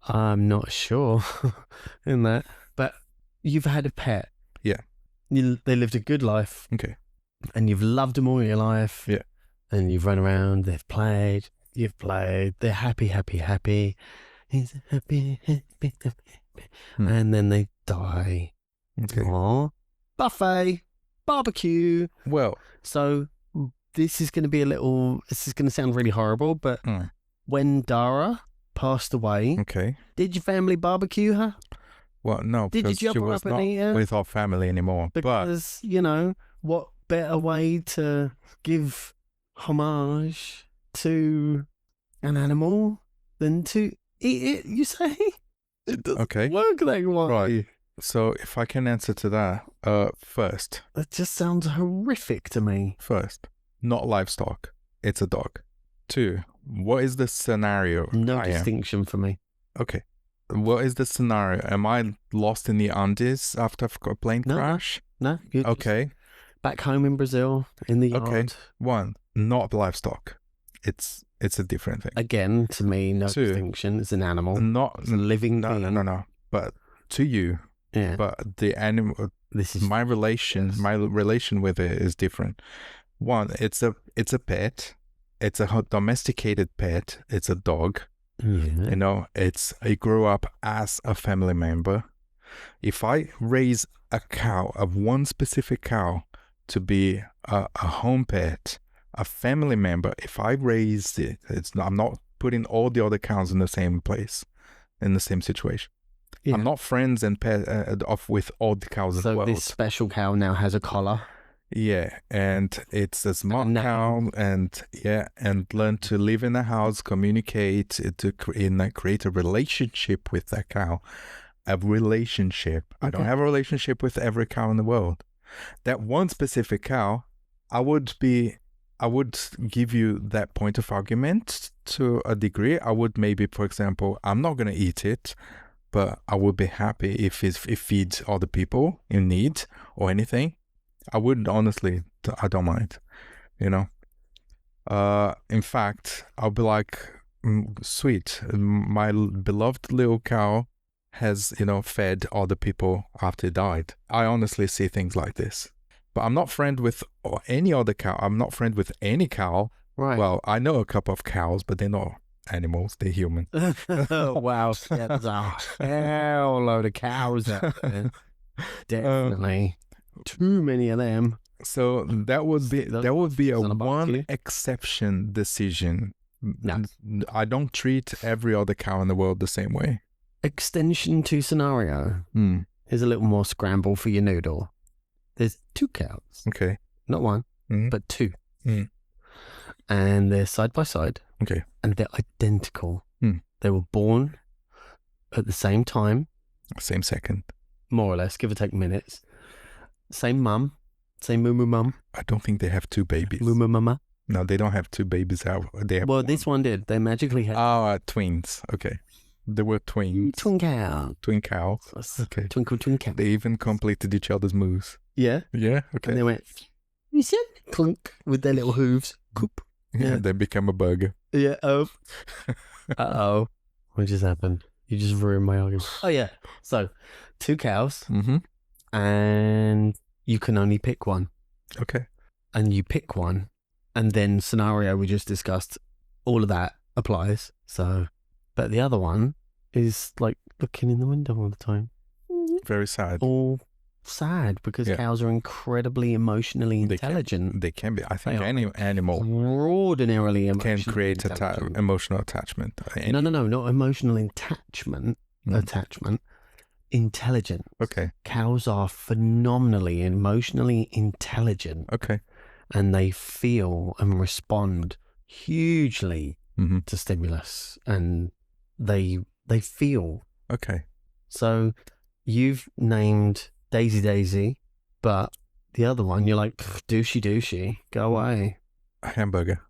[SPEAKER 2] I'm not sure in that, but you've had a pet.
[SPEAKER 1] Yeah.
[SPEAKER 2] They lived a good life.
[SPEAKER 1] Okay.
[SPEAKER 2] And you've loved them all your life.
[SPEAKER 1] Yeah.
[SPEAKER 2] And you've run around, they've played, you've played, they're happy, happy, happy. He's happy, happy, happy, happy. And then they die.
[SPEAKER 1] Okay.
[SPEAKER 2] Aww. Buffet, barbecue.
[SPEAKER 1] Well,
[SPEAKER 2] so this is going to sound really horrible, but when Dara passed away,
[SPEAKER 1] okay.
[SPEAKER 2] Did your family barbecue her?
[SPEAKER 1] Well, no,
[SPEAKER 2] Did you
[SPEAKER 1] because
[SPEAKER 2] chop
[SPEAKER 1] she
[SPEAKER 2] her
[SPEAKER 1] was
[SPEAKER 2] up and
[SPEAKER 1] not
[SPEAKER 2] eat her?
[SPEAKER 1] with our family anymore.
[SPEAKER 2] Because, what better way to give homage to an animal than to eat it, you say? It doesn't work that way.
[SPEAKER 1] Right. So if I can answer to that, first.
[SPEAKER 2] That just sounds horrific to me.
[SPEAKER 1] First, not livestock. It's a dog. 2, what is the scenario?
[SPEAKER 2] No distinction for me.
[SPEAKER 1] Okay. What is the scenario? Am I lost in the Andes after a plane crash?
[SPEAKER 2] No.
[SPEAKER 1] Okay.
[SPEAKER 2] Back home in Brazil, in the yard.
[SPEAKER 1] Okay. 1, not livestock. It's a different thing.
[SPEAKER 2] Again, to me, no
[SPEAKER 1] 2,
[SPEAKER 2] distinction. It's an animal.
[SPEAKER 1] Not
[SPEAKER 2] a living
[SPEAKER 1] being. No. But to you, but the animal.
[SPEAKER 2] This is
[SPEAKER 1] my relation. My relation with it is different. 1, it's a pet. It's a domesticated pet. It's a dog.
[SPEAKER 2] Yeah.
[SPEAKER 1] It grew up as a family member. If I raise a cow, of one specific cow, to be a home pet, a family member, if I raise it, I'm not putting all the other cows in the same place, in the same situation. Yeah. I'm not friends and pet off with all the cows as well.
[SPEAKER 2] So this special cow now has a collar.
[SPEAKER 1] Yeah, and it's a smart cow, and learn to live in a house, communicate, to create a relationship with that cow. A relationship. Okay. I don't have a relationship with every cow in the world. That one specific cow, I would give you that point of argument to a degree. I would maybe, for example, I'm not going to eat it, but I would be happy if it feeds other people in need or anything. I wouldn't, honestly. I don't mind, in fact, I'll be like, sweet, my beloved little cow has, fed other people after it died. I honestly see things like this. But I'm not friend with any other cow. I'm not friend with any cow.
[SPEAKER 2] Right.
[SPEAKER 1] Well, I know a couple of cows, but they're not animals. They're human.
[SPEAKER 2] Wow. Yeah, there's a hell load of cows out there. Definitely. Too many of them.
[SPEAKER 1] So that would be a one exception decision
[SPEAKER 2] No.
[SPEAKER 1] I don't treat every other cow in the world the same way.
[SPEAKER 2] Extension to scenario. Here's a little more scramble for your noodle. There's 2 cows.
[SPEAKER 1] Okay.
[SPEAKER 2] Not 1, but 2. And they're side by side.
[SPEAKER 1] Okay.
[SPEAKER 2] And they're identical. They were born at the same time.
[SPEAKER 1] Same second.
[SPEAKER 2] More or less, give or take minutes. Same mum. Same moo mum.
[SPEAKER 1] I don't think they have 2 babies.
[SPEAKER 2] Moo mama.
[SPEAKER 1] No, they don't have 2 babies out. They have
[SPEAKER 2] this one did. They magically had...
[SPEAKER 1] twins. Okay. They were twins.
[SPEAKER 2] Twin cows.
[SPEAKER 1] Twin cows. Okay.
[SPEAKER 2] Twinkle, twin cow.
[SPEAKER 1] They even completed each other's moves.
[SPEAKER 2] Yeah?
[SPEAKER 1] Yeah, okay.
[SPEAKER 2] And they went, you said clunk with their little hooves. Coop.
[SPEAKER 1] Yeah, they became a burger.
[SPEAKER 2] Yeah, Uh-oh. What just happened? You just ruined my argument. Oh, yeah. So, 2 cows. And you can only pick one.
[SPEAKER 1] Okay.
[SPEAKER 2] And you pick one. And then scenario we just discussed, all of that applies. So, but the other one is like looking in the window all the time.
[SPEAKER 1] Very sad.
[SPEAKER 2] All sad because cows are incredibly emotionally intelligent.
[SPEAKER 1] They can be. I think any animal
[SPEAKER 2] extraordinarily
[SPEAKER 1] can create emotional attachment.
[SPEAKER 2] No, not emotional attachment. Intelligent.
[SPEAKER 1] Okay.
[SPEAKER 2] Cows are phenomenally emotionally intelligent.
[SPEAKER 1] Okay.
[SPEAKER 2] And they feel and respond hugely to stimulus, and they feel.
[SPEAKER 1] Okay.
[SPEAKER 2] So you've named Daisy, but the other one you're like, douchey, go away.
[SPEAKER 1] A hamburger.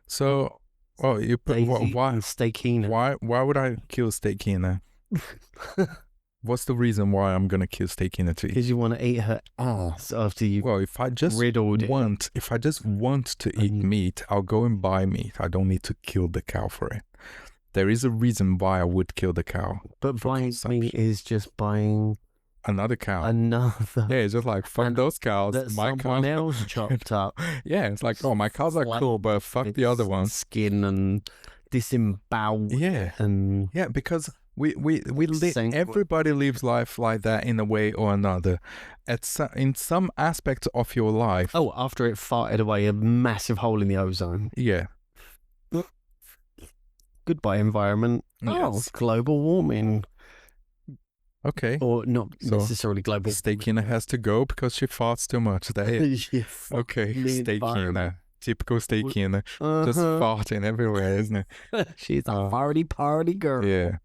[SPEAKER 1] So, you put why
[SPEAKER 2] Steakina?
[SPEAKER 1] Why would I kill Steakina? What's the reason why I'm gonna kill Steakina to eat?
[SPEAKER 2] Because you want to eat her ass after you.
[SPEAKER 1] Well, if I just want to eat meat, I'll go and buy meat. I don't need to kill the cow for it. There is a reason why I would kill the cow.
[SPEAKER 2] But buying meat is just buying
[SPEAKER 1] another cow.
[SPEAKER 2] Another.
[SPEAKER 1] Yeah, it's just like fuck those cows.
[SPEAKER 2] That
[SPEAKER 1] my
[SPEAKER 2] someone
[SPEAKER 1] cows
[SPEAKER 2] else chopped up.
[SPEAKER 1] Yeah, it's like my cows are cool, but fuck the other ones.
[SPEAKER 2] Skin and disemboweled.
[SPEAKER 1] Yeah,
[SPEAKER 2] and
[SPEAKER 1] because we everybody lives life like that in a way or another. In some aspects of your life.
[SPEAKER 2] Oh, after it farted away a massive hole in the ozone.
[SPEAKER 1] Yeah.
[SPEAKER 2] Goodbye, environment.
[SPEAKER 1] Yes.
[SPEAKER 2] Oh, global warming.
[SPEAKER 1] Okay.
[SPEAKER 2] Or not necessarily global.
[SPEAKER 1] Steakina has to go because she farts too much. Okay, Steakina. Typical Steakina. Just farting everywhere, isn't it?
[SPEAKER 2] She's a party girl.
[SPEAKER 1] Yeah.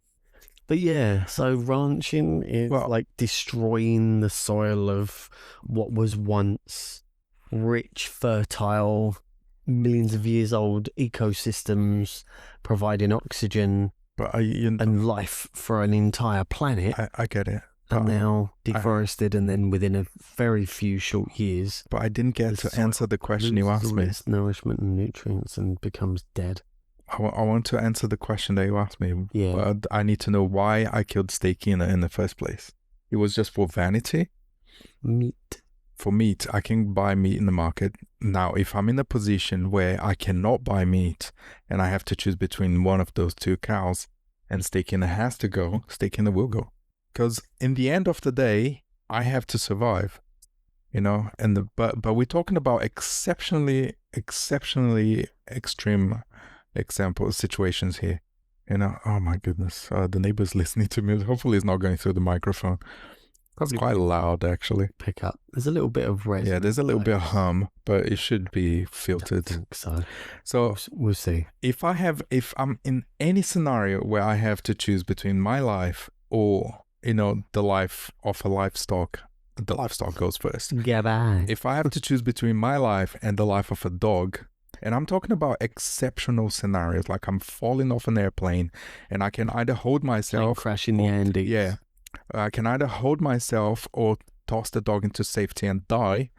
[SPEAKER 2] But yeah, so ranching is like destroying the soil of what was once rich, fertile, millions of years old ecosystems, providing oxygen and life for an entire planet.
[SPEAKER 1] I get it.
[SPEAKER 2] And now deforested, and then within a very few short years.
[SPEAKER 1] But I didn't get to answer the question you asked me.
[SPEAKER 2] Nourishment and nutrients and becomes dead.
[SPEAKER 1] I want to answer the question that you asked me.
[SPEAKER 2] Yeah.
[SPEAKER 1] But I need to know why I killed Steakina in the first place. It was just for vanity?
[SPEAKER 2] Meat.
[SPEAKER 1] For meat, I can buy meat in the market. Now, if I'm in a position where I cannot buy meat and I have to choose between one of those 2 cows and Steakina has to go, Steakina will go. Because in the end of the day, I have to survive. You know, but we're talking about exceptionally extreme situations here. You know, oh my goodness, the neighbor's listening to me. Hopefully it's not going through the microphone. It's quite loud, actually.
[SPEAKER 2] Pick up. There's a little bit of resonance.
[SPEAKER 1] Yeah, there's a little bit of hum, but it should be filtered.
[SPEAKER 2] I think so.
[SPEAKER 1] So
[SPEAKER 2] we'll see.
[SPEAKER 1] If I'm in any scenario where I have to choose between my life or, you know, the life of a livestock, the livestock goes first.
[SPEAKER 2] Goodbye.
[SPEAKER 1] If I have to choose between my life and the life of a dog, and I'm talking about exceptional scenarios, like I'm falling off an airplane and I can either hold myself,
[SPEAKER 2] crash in the Andes.
[SPEAKER 1] Yeah, I can either hold myself or toss the dog into safety and die.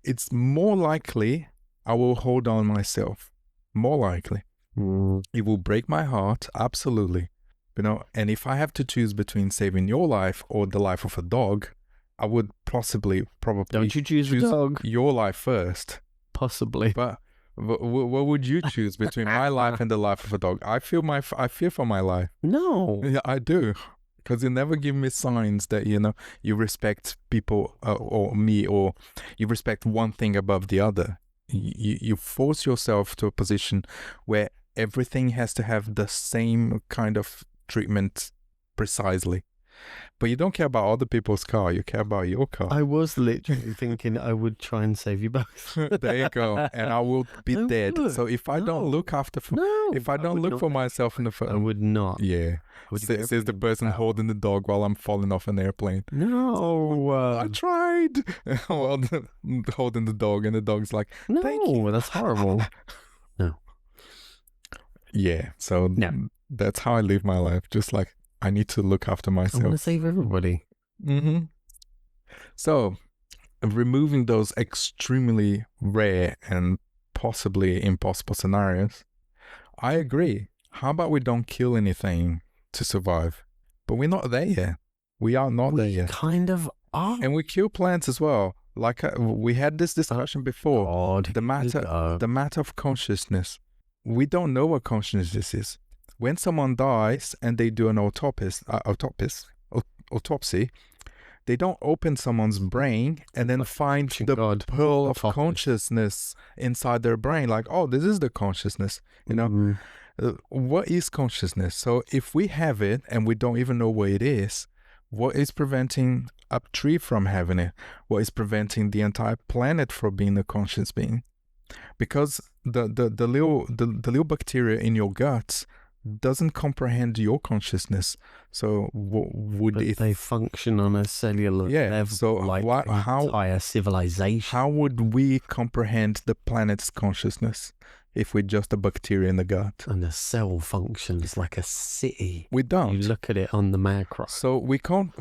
[SPEAKER 1] It's more likely I will hold on myself. More likely. It will break my heart, absolutely. You know, and if I have to choose between saving your life or the life of a dog, I would probably.
[SPEAKER 2] Don't you choose the dog?
[SPEAKER 1] Your life first.
[SPEAKER 2] Possibly.
[SPEAKER 1] But what would you choose between my life and the life of a dog? I fear for my life.
[SPEAKER 2] No.
[SPEAKER 1] Yeah, I do. Because you never give me signs that, you know, you respect people or me, or you respect one thing above the other. You force yourself to a position where everything has to have the same kind of treatment precisely. But you don't care about other people's car, you care about your car.
[SPEAKER 2] I was literally thinking I would try and save you both.
[SPEAKER 1] There you go. And I will be
[SPEAKER 2] I
[SPEAKER 1] dead.
[SPEAKER 2] would.
[SPEAKER 1] So if I don't look after, if I don't
[SPEAKER 2] would
[SPEAKER 1] look
[SPEAKER 2] not.
[SPEAKER 1] for myself in the
[SPEAKER 2] I
[SPEAKER 1] phone,
[SPEAKER 2] would not.
[SPEAKER 1] yeah.
[SPEAKER 2] I would do
[SPEAKER 1] Says the
[SPEAKER 2] everything
[SPEAKER 1] person
[SPEAKER 2] about-
[SPEAKER 1] holding the dog while I'm falling off an airplane.
[SPEAKER 2] No,
[SPEAKER 1] I tried. Well, holding the dog, and the dog's like, "Thank you."
[SPEAKER 2] no, that's horrible.
[SPEAKER 1] Yeah. So that's how I live my life. Just like I need to look after
[SPEAKER 2] I want to
[SPEAKER 1] myself.
[SPEAKER 2] save everybody.
[SPEAKER 1] Mm-hmm. So, removing those extremely rare and possibly impossible scenarios, I agree. How about we don't kill anything to survive? But we're not there yet. We are not there yet.
[SPEAKER 2] Kind of are.
[SPEAKER 1] And we kill plants as well. Like we had this discussion before.
[SPEAKER 2] God,
[SPEAKER 1] The matter of consciousness. We don't know what consciousness is. When someone dies and they do an autopsy, they don't open someone's brain and then find the pearl of consciousness inside their brain. Like, oh, this is the consciousness. You know, what is consciousness? So if we have it and we don't even know what it is, what is preventing a tree from having it? What is preventing the entire planet from being a conscious being? Because the little bacteria in your guts doesn't comprehend your consciousness. So would
[SPEAKER 2] but they function on a cellular level,
[SPEAKER 1] so
[SPEAKER 2] like entire civilization?
[SPEAKER 1] How would we comprehend the planet's consciousness if we're just a bacteria in the gut?
[SPEAKER 2] And a cell functions like a city.
[SPEAKER 1] We don't.
[SPEAKER 2] You look at it on the macro.
[SPEAKER 1] So we can't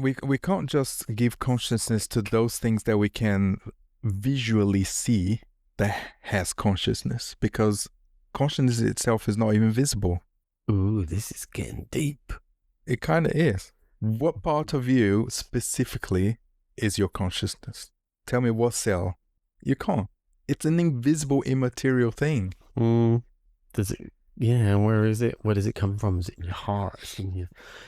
[SPEAKER 1] just give consciousness to those things that we can visually see that has consciousness, because consciousness itself is not even visible.
[SPEAKER 2] Ooh, this is getting deep.
[SPEAKER 1] It kind of is. What part of you specifically is your consciousness? Tell me what cell. You can't. It's an invisible, immaterial thing.
[SPEAKER 2] Does it? Yeah, where is it? Where does it come from? Is it in your heart? Is it in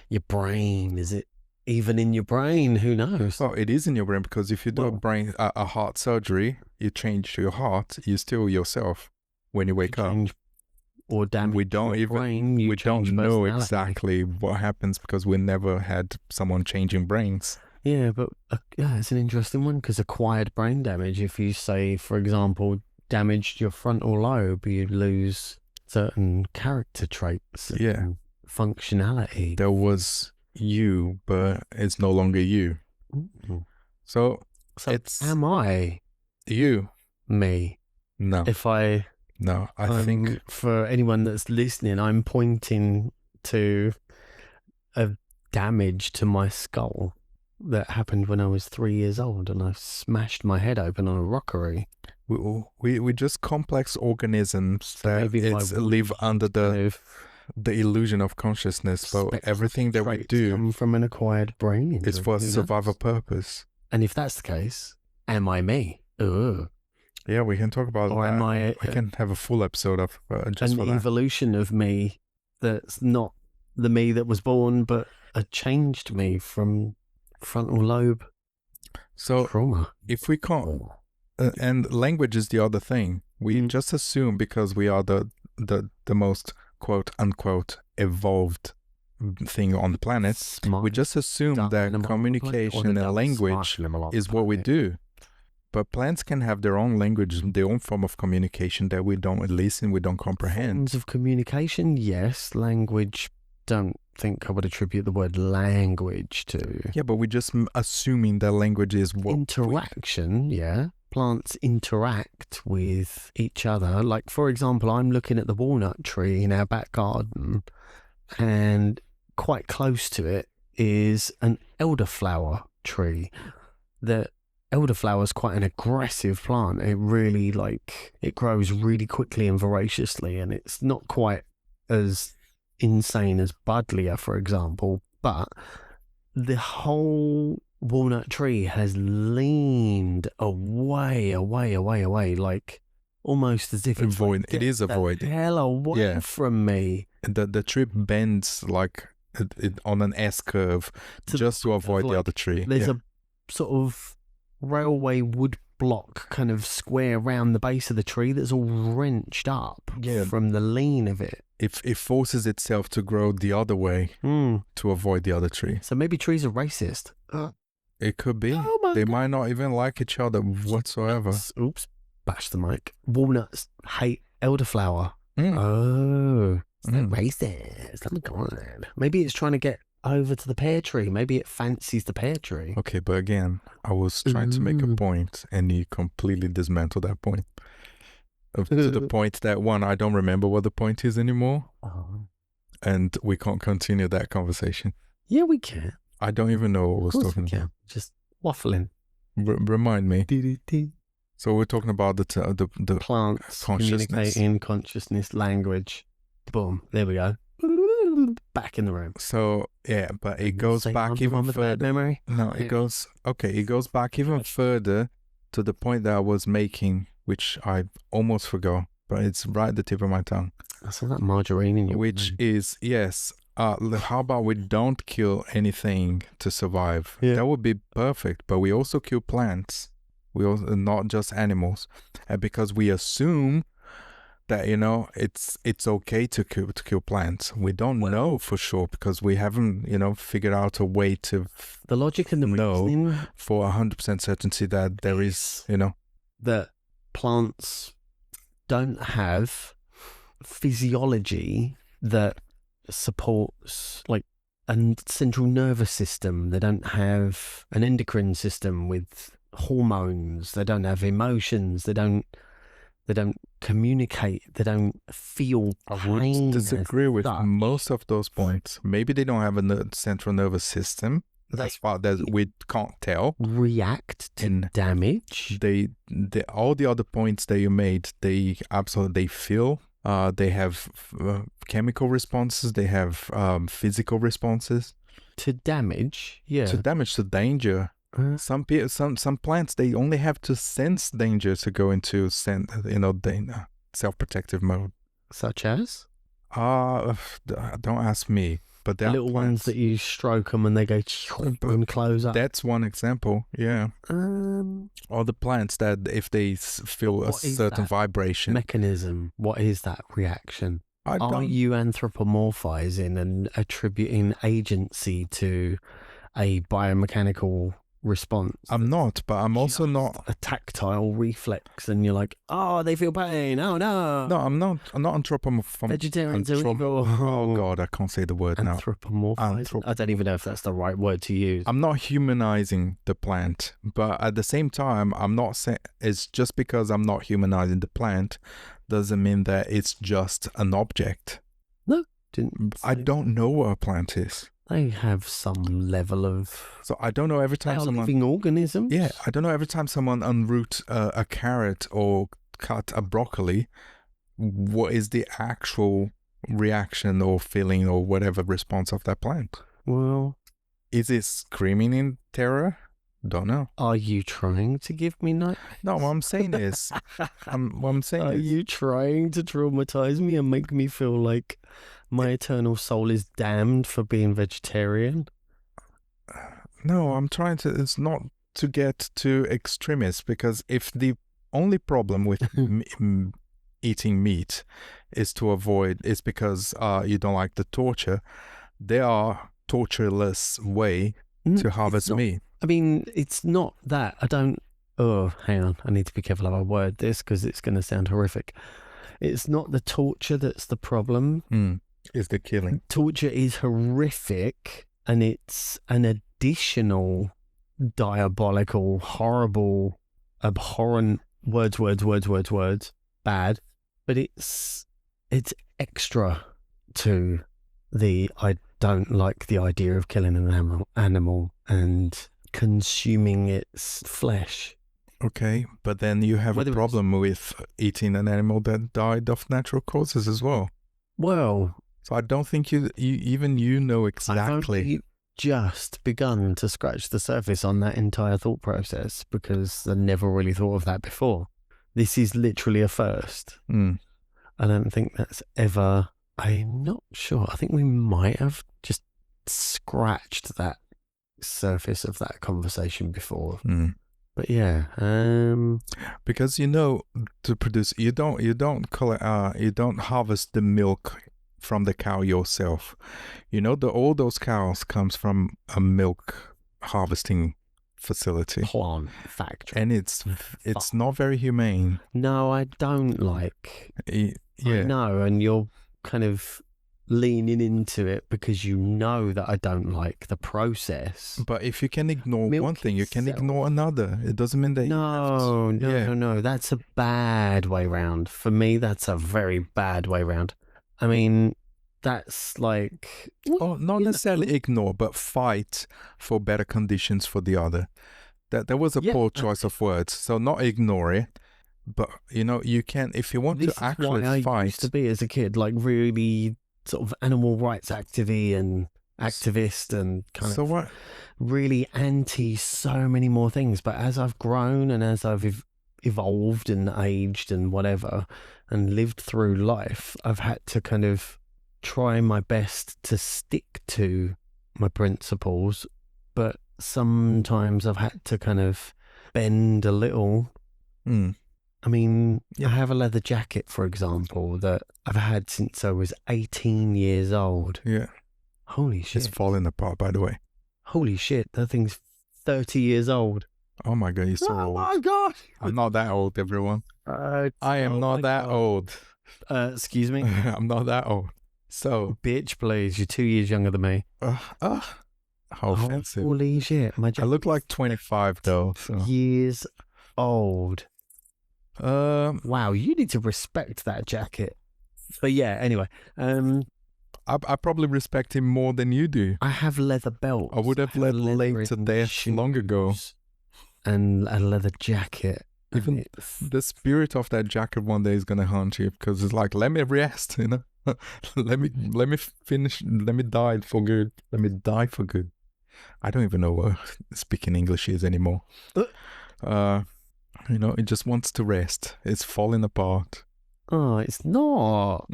[SPEAKER 2] your brain? Is it even in your brain? Who knows?
[SPEAKER 1] Well, it is in your brain, because if you do a heart surgery, you change your heart, you're still yourself when you wake up.
[SPEAKER 2] Or damage
[SPEAKER 1] we don't
[SPEAKER 2] your brain, we
[SPEAKER 1] don't know exactly what happens, because we never had someone changing brains.
[SPEAKER 2] Yeah, but it's an interesting one, because acquired brain damage, if you say, for example, damaged your frontal lobe, you lose certain character traits and functionality.
[SPEAKER 1] There was you, but it's no longer you.
[SPEAKER 2] Mm-hmm.
[SPEAKER 1] So
[SPEAKER 2] am I
[SPEAKER 1] you?
[SPEAKER 2] Me?
[SPEAKER 1] No. I think
[SPEAKER 2] for anyone that's listening, I'm pointing to a damage to my skull that happened when I was 3 years old, and I smashed my head open on a rockery.
[SPEAKER 1] We just complex organisms that live under the illusion of consciousness, but everything that we do
[SPEAKER 2] come from an acquired brain injury.
[SPEAKER 1] It's for survival purpose.
[SPEAKER 2] And if that's the case, am I me? Ugh.
[SPEAKER 1] Yeah, we can talk about
[SPEAKER 2] or
[SPEAKER 1] that.
[SPEAKER 2] Am I?
[SPEAKER 1] We can have a full episode of just for that.
[SPEAKER 2] An evolution of me that's not the me that was born, but a changed me from frontal lobe trauma.
[SPEAKER 1] If we can't, and language is the other thing. We just assume, because we are the most quote unquote evolved thing on the planet, we just assume that communication and language is what we do. But plants can have their own language, their own form of communication that we don't listen, we don't comprehend.
[SPEAKER 2] Forms of communication, yes. Language, don't think I would attribute the word language to.
[SPEAKER 1] Yeah, but we're just assuming that language is what...
[SPEAKER 2] Interaction, yeah. Plants interact with each other. Like, for example, I'm looking at the walnut tree in our back garden, and quite close to it is an elderflower tree. The elderflower is quite an aggressive plant. It really, it grows really quickly and voraciously, and it's not quite as insane as buddleia, for example, but the whole walnut tree has leaned away, like almost as if it's
[SPEAKER 1] it is avoiding.
[SPEAKER 2] Hell away from me.
[SPEAKER 1] The tree bends on an S curve just to avoid the other tree.
[SPEAKER 2] There's a sort of railway wood block kind of square around the base of the tree that's all wrenched up from the lean of it.
[SPEAKER 1] it forces itself to grow the other way to avoid the other tree.
[SPEAKER 2] So maybe trees are racist.
[SPEAKER 1] It could be.
[SPEAKER 2] Oh
[SPEAKER 1] They
[SPEAKER 2] God.
[SPEAKER 1] might not even like each other whatsoever.
[SPEAKER 2] Oops, bash the mic. Walnuts hate elderflower.
[SPEAKER 1] Mm.
[SPEAKER 2] Oh, it's not racist. Oh my God. Maybe it's trying to get over to the pear tree. Maybe it fancies the pear tree.
[SPEAKER 1] Okay, but again, I was trying to make a point, and you completely dismantled that point. To the point that, one, I don't remember what the point is anymore, and we can't continue that conversation.
[SPEAKER 2] Yeah, we can.
[SPEAKER 1] I don't even know what I was talking about.
[SPEAKER 2] Just waffling.
[SPEAKER 1] Remind me. So we're talking about the
[SPEAKER 2] Plants
[SPEAKER 1] consciousness.
[SPEAKER 2] communicating, consciousness, language. Boom. There we go. Back in the room.
[SPEAKER 1] So yeah, but it goes back even further.
[SPEAKER 2] Memory.
[SPEAKER 1] No, it goes back even further to the point that I was making, which I almost forgot, but it's right at the tip of my tongue.
[SPEAKER 2] I saw that margarine in your
[SPEAKER 1] Which is, yes, how about we don't kill anything to survive?
[SPEAKER 2] Yeah.
[SPEAKER 1] That would be perfect, but we also kill plants. We also, not just animals. And because we assume that, it's okay to kill plants. We don't know for sure because we haven't, figured out a way to
[SPEAKER 2] the logic and the reasoning
[SPEAKER 1] for 100% certainty that there is,
[SPEAKER 2] that plants don't have physiology that supports like a central nervous system. They don't have an endocrine system with hormones. They don't have emotions. They don't communicate. They don't feel pain.
[SPEAKER 1] I would disagree with most of those points. Maybe they don't have a central nervous system. As far as we can't tell.
[SPEAKER 2] React to damage.
[SPEAKER 1] They all the other points that you made, they feel. They have chemical responses. They have physical responses
[SPEAKER 2] to damage. Yeah,
[SPEAKER 1] to damage, to danger. Some plants, they only have to sense danger to go into self-protective mode.
[SPEAKER 2] Such as?
[SPEAKER 1] Don't ask me. But
[SPEAKER 2] the little ones that you stroke them and they go and close up.
[SPEAKER 1] That's one example. Yeah. Or the plants that if they feel a certain vibration
[SPEAKER 2] mechanism, what is that reaction? Are you anthropomorphizing and attributing agency to a biomechanical response?
[SPEAKER 1] I'm not, but I'm also not
[SPEAKER 2] a tactile reflex, and you're like, oh, they feel pain. Oh no.
[SPEAKER 1] No, I'm not anthropomorphizing.
[SPEAKER 2] Vegetarians are evil.
[SPEAKER 1] Oh God, I can't say the word now.
[SPEAKER 2] Anthropomorphizing. I don't even know if that's the right word to use.
[SPEAKER 1] I'm not humanizing the plant, but at the same time, I'm not saying it's just because I'm not humanizing the plant doesn't mean that it's just an object.
[SPEAKER 2] No,
[SPEAKER 1] I don't know what a plant is.
[SPEAKER 2] They have some level of...
[SPEAKER 1] So I don't know every time someone...
[SPEAKER 2] living organisms?
[SPEAKER 1] Yeah, I don't know every time someone unroot a carrot or cut a broccoli, what is the actual reaction or feeling or whatever response of that plant?
[SPEAKER 2] Well...
[SPEAKER 1] Is it screaming in terror? Don't know.
[SPEAKER 2] Are you trying to give me nightmares?
[SPEAKER 1] No, what I'm saying is...
[SPEAKER 2] Are you trying to traumatize me and make me feel like... my eternal soul is damned for being vegetarian?
[SPEAKER 1] No, I'm trying to... It's not to get too extremist, because if the only problem with eating meat is because you don't like the torture, there are tortureless way to harvest meat.
[SPEAKER 2] I mean, it's not that. I don't... Oh, hang on. I need to be careful how I word this because it's going to sound horrific. It's not the torture that's the problem.
[SPEAKER 1] Is the killing.
[SPEAKER 2] Torture is horrific, and it's an additional diabolical, horrible, abhorrent words, bad, but it's extra to the I don't like the idea of killing an animal and consuming its flesh.
[SPEAKER 1] Okay, but then you have a problem with eating an animal that died of natural causes as well.
[SPEAKER 2] Well...
[SPEAKER 1] So I don't think you know exactly.
[SPEAKER 2] I've only just begun to scratch the surface on that entire thought process because I never really thought of that before. This is literally a first. I don't think that's ever... I'm not sure. I think we might have just scratched that surface of that conversation before. But yeah,
[SPEAKER 1] because to produce, you don't harvest the milk from the cow yourself. You know, all those cows comes from a milk harvesting facility.
[SPEAKER 2] Plant factory.
[SPEAKER 1] And it's not very humane.
[SPEAKER 2] No, I don't like.
[SPEAKER 1] Yeah.
[SPEAKER 2] I know, and you're kind of leaning into it because you know that I don't like the process.
[SPEAKER 1] But if you can ignore
[SPEAKER 2] Milk
[SPEAKER 1] one thing, you can
[SPEAKER 2] itself.
[SPEAKER 1] ignore another. It doesn't mean that
[SPEAKER 2] No. That's a bad way round. For me, that's a very bad way round. I mean, that's like...
[SPEAKER 1] Oh, not necessarily ignore, but fight for better conditions for the other. That was a poor choice of words. So not ignore it, but you know, you can, if you want to actually
[SPEAKER 2] fight. I
[SPEAKER 1] fight.
[SPEAKER 2] used to be as a kid, like really sort of animal rights activist and kind of really anti so many more things. But as I've grown and as I've evolved and aged and whatever and lived through life, I've had to kind of try my best to stick to my principles, but sometimes I've had to kind of bend a little. I mean, I have a leather jacket, for example, that I've had since I was 18 years old.
[SPEAKER 1] Yeah.
[SPEAKER 2] Holy shit.
[SPEAKER 1] It's falling apart, by the way.
[SPEAKER 2] Holy shit, that thing's 30 years old.
[SPEAKER 1] Oh my God, you're so old.
[SPEAKER 2] Oh my God.
[SPEAKER 1] I'm not that old, everyone. I am not that old.
[SPEAKER 2] Excuse me?
[SPEAKER 1] I'm not that old. So,
[SPEAKER 2] bitch, please, you're 2 years younger than me.
[SPEAKER 1] How offensive.
[SPEAKER 2] Holy shit.
[SPEAKER 1] I look like 25 though. So.
[SPEAKER 2] Years old. Wow, you need to respect that jacket. But yeah, anyway.
[SPEAKER 1] I probably respect him more than you do.
[SPEAKER 2] I have leather belts.
[SPEAKER 1] I would have let Late to death long ago.
[SPEAKER 2] And a leather jacket.
[SPEAKER 1] Even the spirit of that jacket one day is gonna haunt you because it's like, let me rest, you know. let me finish. Let me die for good. Let me die for good. I don't even know what speaking English is anymore. You know, it just wants to rest. It's falling apart.
[SPEAKER 2] Oh, it's not.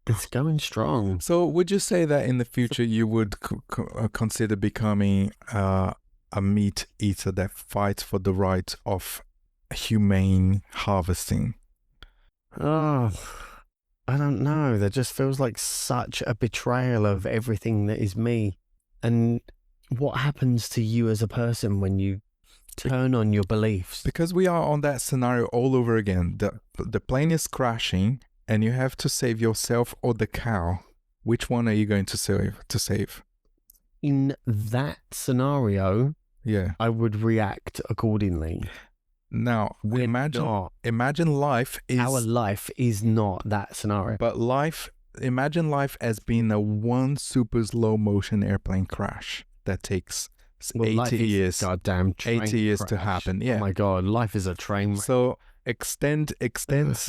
[SPEAKER 2] It's going strong.
[SPEAKER 1] So, would you say that in the future you would consider becoming a meat eater that fights for the right of humane harvesting?
[SPEAKER 2] Oh, I don't know. That just feels like such a betrayal of everything that is me. And what happens to you as a person when you turn on your beliefs?
[SPEAKER 1] Because we are on that scenario all over again. The plane is crashing and you have to save yourself or the cow. Which one are you going to save?
[SPEAKER 2] In that scenario, I would react accordingly.
[SPEAKER 1] Now, imagine life is...
[SPEAKER 2] Our life is not that scenario.
[SPEAKER 1] But imagine life as being a one super slow motion airplane crash that takes 80 years.
[SPEAKER 2] Goddamn train
[SPEAKER 1] 80 years
[SPEAKER 2] crash.
[SPEAKER 1] To happen. Yeah.
[SPEAKER 2] Oh my God, life is a train.
[SPEAKER 1] So extends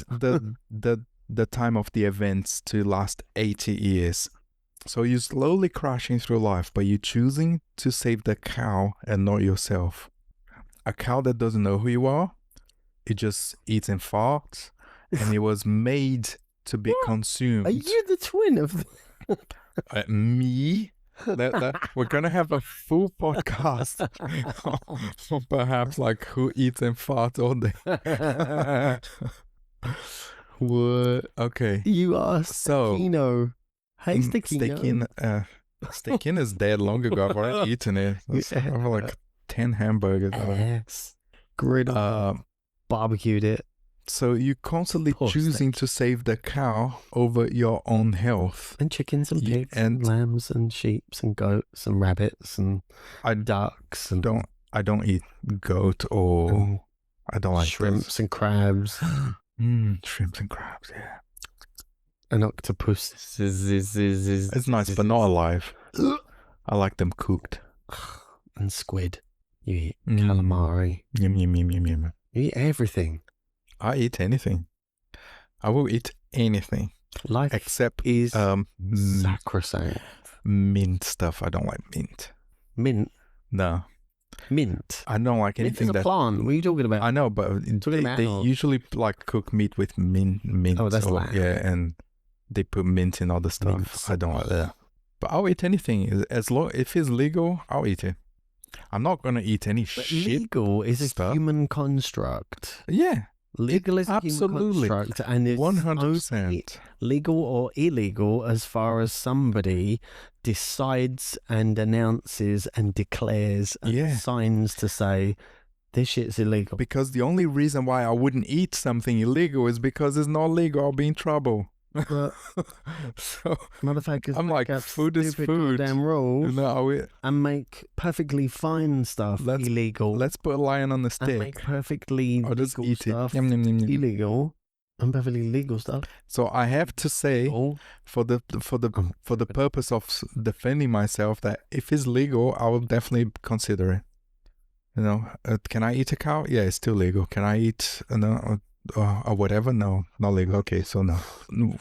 [SPEAKER 1] the time of the events to last 80 years. So you're slowly crashing through life, but you're choosing to save the cow and not yourself. A cow that doesn't know who you are, it just eats and farts, and it was made to be consumed.
[SPEAKER 2] Are you the twin of
[SPEAKER 1] me? We're gonna have a full podcast on perhaps like who eats and farts all day. What? Okay.
[SPEAKER 2] You are Stakino. Hey, Stakino.
[SPEAKER 1] Stakino is dead long ago. I've already eaten it. I have like 10 hamburgers.
[SPEAKER 2] Yes. Grilled, barbecued it.
[SPEAKER 1] So you're constantly choosing to save the cow over your own health.
[SPEAKER 2] And chickens and pigs and lambs and sheep and goats and rabbits and ducks. And
[SPEAKER 1] I don't eat goat or I don't like
[SPEAKER 2] shrimps and crabs.
[SPEAKER 1] Shrimps and crabs, yeah.
[SPEAKER 2] An octopus
[SPEAKER 1] it's nice, but not alive. I like them cooked.
[SPEAKER 2] And squid. You eat calamari.
[SPEAKER 1] Yum, yum, yum, yum, yum.
[SPEAKER 2] You eat everything.
[SPEAKER 1] I eat anything. I will eat anything.
[SPEAKER 2] Life
[SPEAKER 1] except
[SPEAKER 2] is sacrosanct.
[SPEAKER 1] Mint stuff. I don't like mint.
[SPEAKER 2] Mint?
[SPEAKER 1] No.
[SPEAKER 2] Mint?
[SPEAKER 1] I don't like anything
[SPEAKER 2] mint is a plant. What are you talking about?
[SPEAKER 1] I know, but they usually like cook meat with mint.
[SPEAKER 2] Oh, that's lamb.
[SPEAKER 1] Yeah, and they put mint in other stuff. Mint. I don't like that. But I'll eat anything. As long if it's legal, I'll eat it. I'm not gonna eat any shit.
[SPEAKER 2] Legal is a human construct.
[SPEAKER 1] Yeah.
[SPEAKER 2] Legal is a human
[SPEAKER 1] absolutely
[SPEAKER 2] construct, and it's
[SPEAKER 1] 100%.
[SPEAKER 2] legal or illegal as far as somebody decides and announces and declares and signs to say this shit's illegal.
[SPEAKER 1] Because the only reason why I wouldn't eat something illegal is because it's not legal. I'll be in trouble. So
[SPEAKER 2] motherfuckers,
[SPEAKER 1] I'm like, food is food.
[SPEAKER 2] Damn rules.
[SPEAKER 1] No,
[SPEAKER 2] and make perfectly fine stuff illegal.
[SPEAKER 1] Let's put a lion on the stick.
[SPEAKER 2] And make perfectly
[SPEAKER 1] just
[SPEAKER 2] legal
[SPEAKER 1] eat
[SPEAKER 2] stuff
[SPEAKER 1] it.
[SPEAKER 2] illegal. And perfectly legal stuff.
[SPEAKER 1] So I have to say, for the purpose of defending myself, that if it's legal, I will definitely consider it. Can I eat a cow? Yeah, it's still legal. Can I eat or whatever? No, not legal. Okay, so no.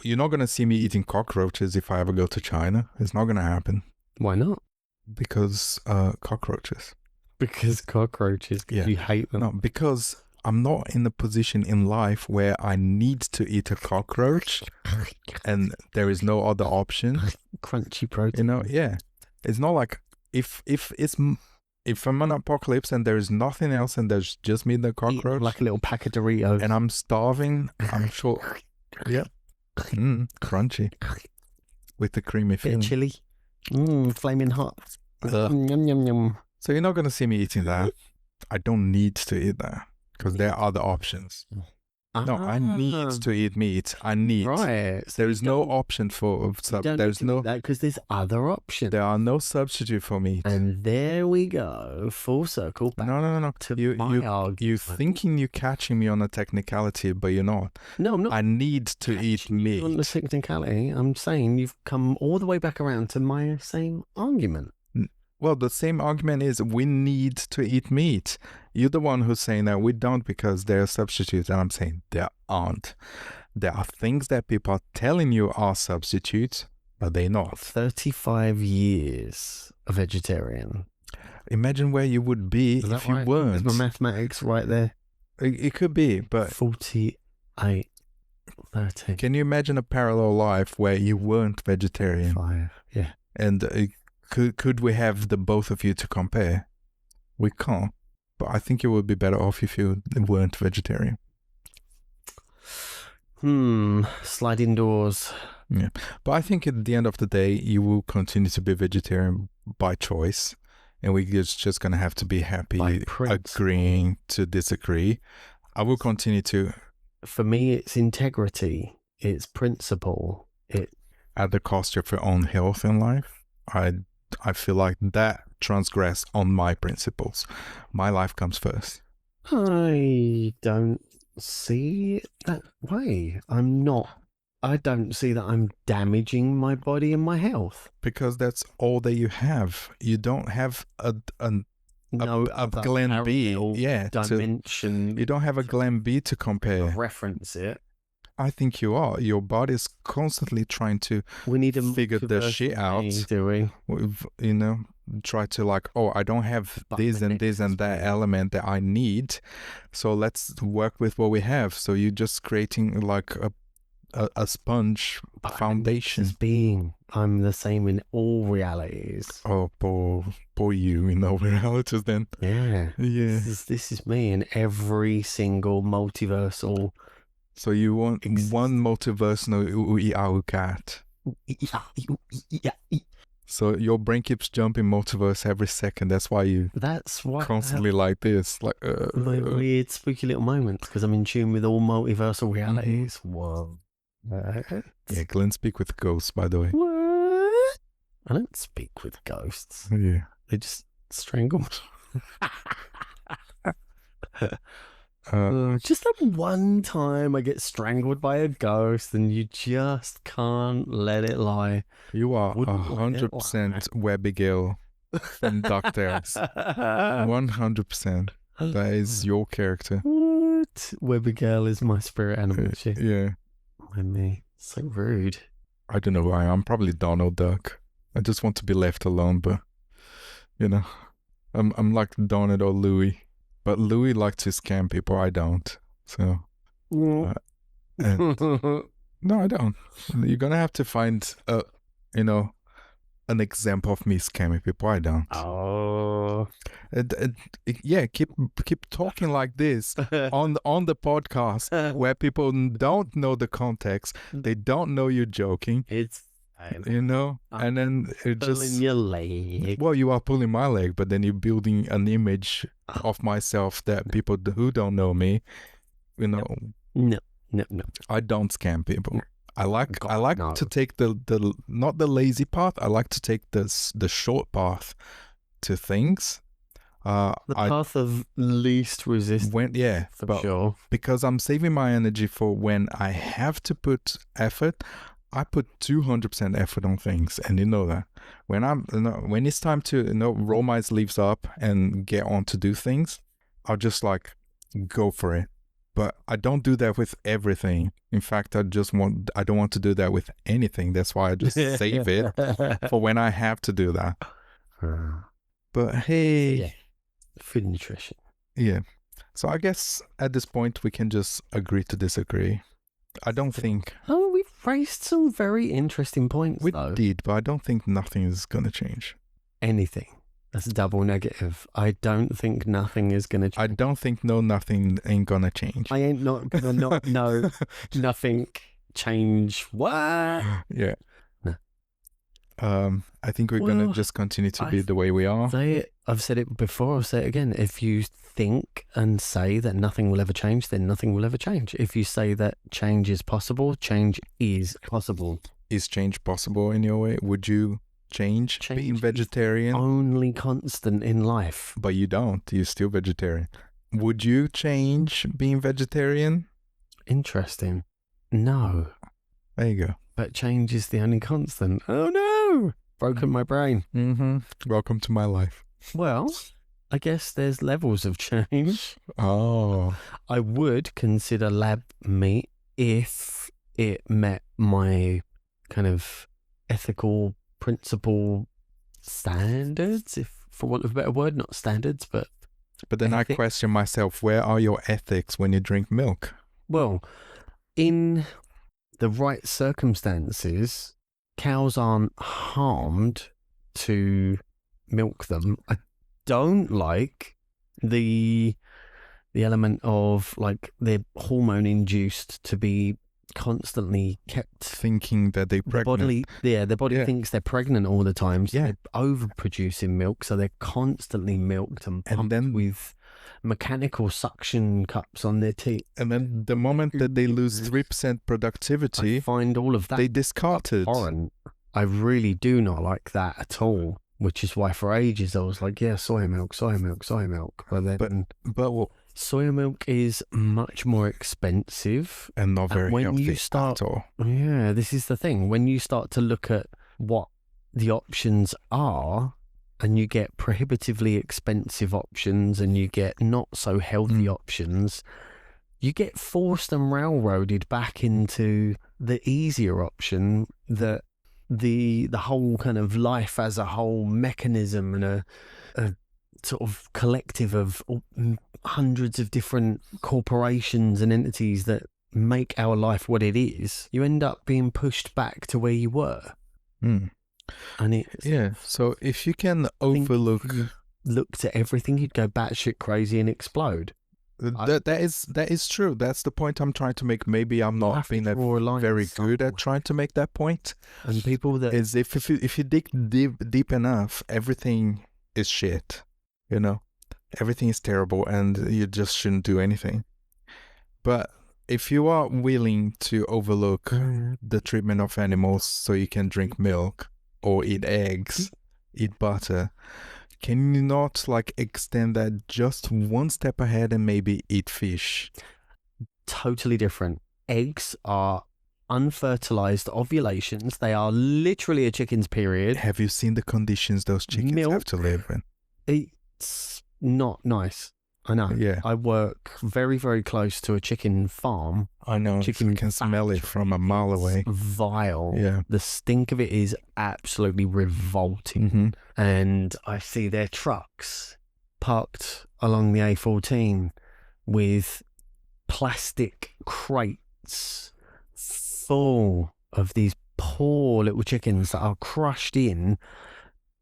[SPEAKER 1] You're not gonna see me eating cockroaches if I ever go to China. It's not gonna happen.
[SPEAKER 2] Why not?
[SPEAKER 1] Because cockroaches.
[SPEAKER 2] Because cockroaches. Yeah. You hate them.
[SPEAKER 1] No, because I'm not in a position in life where I need to eat a cockroach and there is no other option.
[SPEAKER 2] Crunchy protein.
[SPEAKER 1] Yeah. It's not like if I'm on apocalypse and there is nothing else and there's just me and the cockroach.
[SPEAKER 2] Like a little pack of Doritos.
[SPEAKER 1] And I'm starving, I'm sure. Yeah. Crunchy. With the creamy feeling.
[SPEAKER 2] Chili. Flaming hot. Yum, yum, yum.
[SPEAKER 1] So you're not going to see me eating that. I don't need to eat that. Because there are other options. No, I need to eat meat. I need.
[SPEAKER 2] Right.
[SPEAKER 1] There is no option for there's no
[SPEAKER 2] that because there's other options.
[SPEAKER 1] There are no substitute for meat.
[SPEAKER 2] And there we go, full circle. Back
[SPEAKER 1] no. You thinking you're catching me on a technicality, but you're not.
[SPEAKER 2] No, I'm not.
[SPEAKER 1] I need to eat meat.
[SPEAKER 2] On the technicality, I'm saying you've come all the way back around to my same argument.
[SPEAKER 1] Well, the same argument is we need to eat meat. You're the one who's saying that we don't because there are substitutes, and I'm saying there aren't. There are things that people are telling you are substitutes, but they're not.
[SPEAKER 2] 35 years a vegetarian.
[SPEAKER 1] Imagine where you would be if you weren't.
[SPEAKER 2] Is my mathematics right there?
[SPEAKER 1] It could be, but
[SPEAKER 2] 48, 13.
[SPEAKER 1] Can you imagine a parallel life where you weren't vegetarian?
[SPEAKER 2] 5, yeah.
[SPEAKER 1] And could we have the both of you to compare? We can't. But I think you would be better off if you weren't vegetarian.
[SPEAKER 2] Sliding doors.
[SPEAKER 1] Yeah. But I think at the end of the day, you will continue to be vegetarian by choice. And we're just going to have to be happy agreeing to disagree. I will continue to.
[SPEAKER 2] For me, it's integrity. It's principle.
[SPEAKER 1] At the cost of your own health in life. I feel like that transgress on my principles. My life comes first.
[SPEAKER 2] I don't see it that way. I don't see that I'm damaging my body and my health.
[SPEAKER 1] Because that's all that you have. You don't have a Glen B.
[SPEAKER 2] Dimension.
[SPEAKER 1] You don't have a Glen B to compare.
[SPEAKER 2] Reference it.
[SPEAKER 1] I think you are. Your body's constantly trying to figure the shit out.
[SPEAKER 2] Do we?
[SPEAKER 1] Try to I don't have this and that element that I need. So let's work with what we have. So you're just creating like a sponge foundation.
[SPEAKER 2] I'm the same in all realities.
[SPEAKER 1] Oh, poor you in all realities then.
[SPEAKER 2] Yeah.
[SPEAKER 1] Yeah.
[SPEAKER 2] This is me in every single multiversal.
[SPEAKER 1] So you want one multiversal cat. So your brain keeps jumping multiverse every second. That's why constantly like this. Like
[SPEAKER 2] weird spooky little moments because I'm in tune with all multiversal realities. Whoa.
[SPEAKER 1] Yeah, Glenn speak with ghosts, by the way.
[SPEAKER 2] What? I don't speak with ghosts.
[SPEAKER 1] Yeah.
[SPEAKER 2] They just strangle me. Just that one time I get strangled by a ghost and you just can't let it lie.
[SPEAKER 1] You are 100% Webigail from DuckTales. 100%. That is your character.
[SPEAKER 2] What? Webigail is my spirit animal.
[SPEAKER 1] Yeah.
[SPEAKER 2] And me. So rude.
[SPEAKER 1] I don't know who I am. I'm probably Donald Duck. I just want to be left alone, but I'm like Donald or Louie. But Louis likes to scam people. I don't. So, no, I don't. You're gonna have to find, an example of me scamming people. I don't.
[SPEAKER 2] Oh,
[SPEAKER 1] Yeah, keep talking like this on the podcast where people don't know the context. They don't know you're joking.
[SPEAKER 2] It's fine.
[SPEAKER 1] You know, and then it
[SPEAKER 2] Pulling
[SPEAKER 1] just
[SPEAKER 2] your leg.
[SPEAKER 1] well, you are pulling my leg, but then you're building an image of myself that people who don't know me, you know.
[SPEAKER 2] No.
[SPEAKER 1] I don't scam people. I like
[SPEAKER 2] no.
[SPEAKER 1] to take the not the lazy path. I like to take the short path to things.
[SPEAKER 2] The path of least resistance. For sure.
[SPEAKER 1] Because I'm saving my energy for when I have to put effort. I put 200% effort on things, and you know that when it's time to roll my sleeves up and get on to do things, I'll just like go for it. But I don't do that with everything. In fact, I don't want to do that with anything. That's why I just save it for when I have to do that. But hey.
[SPEAKER 2] Yeah. Food nutrition.
[SPEAKER 1] Yeah. So I guess at this point we can just agree to disagree. I don't think...
[SPEAKER 2] Oh, we've raised some very interesting points,
[SPEAKER 1] we
[SPEAKER 2] though.
[SPEAKER 1] did, but I don't think nothing is going to change.
[SPEAKER 2] Anything. That's a double negative. I don't think nothing is going to change.
[SPEAKER 1] I don't think nothing ain't going to change.
[SPEAKER 2] I ain't not going to not know nothing change. What?
[SPEAKER 1] Yeah.
[SPEAKER 2] No.
[SPEAKER 1] I think we're going to just continue to be the way we are.
[SPEAKER 2] I've said it before, I'll say it again. If you think and say that nothing will ever change, then nothing will ever change. If you say that change is possible, change is possible.
[SPEAKER 1] Is change possible in your way? Would you change being vegetarian?
[SPEAKER 2] Is only constant in life.
[SPEAKER 1] But you don't. You're still vegetarian. Would you change being vegetarian?
[SPEAKER 2] Interesting. No.
[SPEAKER 1] There you go.
[SPEAKER 2] But change is the only constant. Oh no! Broken my brain.
[SPEAKER 1] Mm-hmm. Welcome to my life.
[SPEAKER 2] Well, I guess there's levels of change.
[SPEAKER 1] Oh.
[SPEAKER 2] I would consider lab meat if it met my kind of ethical principle standards, if for want of a better word, not standards, but
[SPEAKER 1] then ethics. I question myself, where are your ethics when you drink milk?
[SPEAKER 2] Well, in the right circumstances, cows aren't harmed to milk them. I don't like the element of like they're hormone induced to be constantly kept
[SPEAKER 1] thinking that they're pregnant.
[SPEAKER 2] Their body thinks they're pregnant all the time. So they're overproducing milk, so they're constantly milked and pumped with mechanical suction cups on their teeth.
[SPEAKER 1] And then the moment that they lose 3% productivity,
[SPEAKER 2] I find all of that
[SPEAKER 1] they discard it.
[SPEAKER 2] Abhorrent. I really do not like that at all. Which is why for ages I was like, yeah, soy milk. But then,
[SPEAKER 1] but
[SPEAKER 2] soy milk is much more expensive
[SPEAKER 1] and not very healthy
[SPEAKER 2] you start,
[SPEAKER 1] at all.
[SPEAKER 2] Yeah, this is the thing. When you start to look at what the options are, and you get prohibitively expensive options, and you get not so healthy options, you get forced and railroaded back into the easier option that the whole kind of life as a whole mechanism and a sort of collective of hundreds of different corporations and entities that make our life what it is, you end up being pushed back to where you were. And it's...
[SPEAKER 1] so if you can overlook...
[SPEAKER 2] If you looked at everything, you'd go batshit crazy and explode.
[SPEAKER 1] That is true. That's the point I'm trying to make. Maybe I'm not being very good at trying to make that point.
[SPEAKER 2] And people that
[SPEAKER 1] is if you dig deep enough, everything is shit. You know, everything is terrible, and you just shouldn't do anything. But if you are willing to overlook the treatment of animals, so you can drink milk or eat eggs, eat butter. Can you not like extend that just one step ahead and maybe eat fish?
[SPEAKER 2] Totally different. Eggs are unfertilized ovulations. They are literally a chicken's period.
[SPEAKER 1] Have you seen the conditions those chickens have to live in?
[SPEAKER 2] It's not nice. I know.
[SPEAKER 1] Yeah.
[SPEAKER 2] I work very, very close to a chicken farm.
[SPEAKER 1] I know. Chicken can smell it from a mile away.
[SPEAKER 2] Vile.
[SPEAKER 1] Yeah.
[SPEAKER 2] The stink of it is absolutely revolting. And I see their trucks parked along the A14 with plastic crates full of these poor little chickens that are crushed in.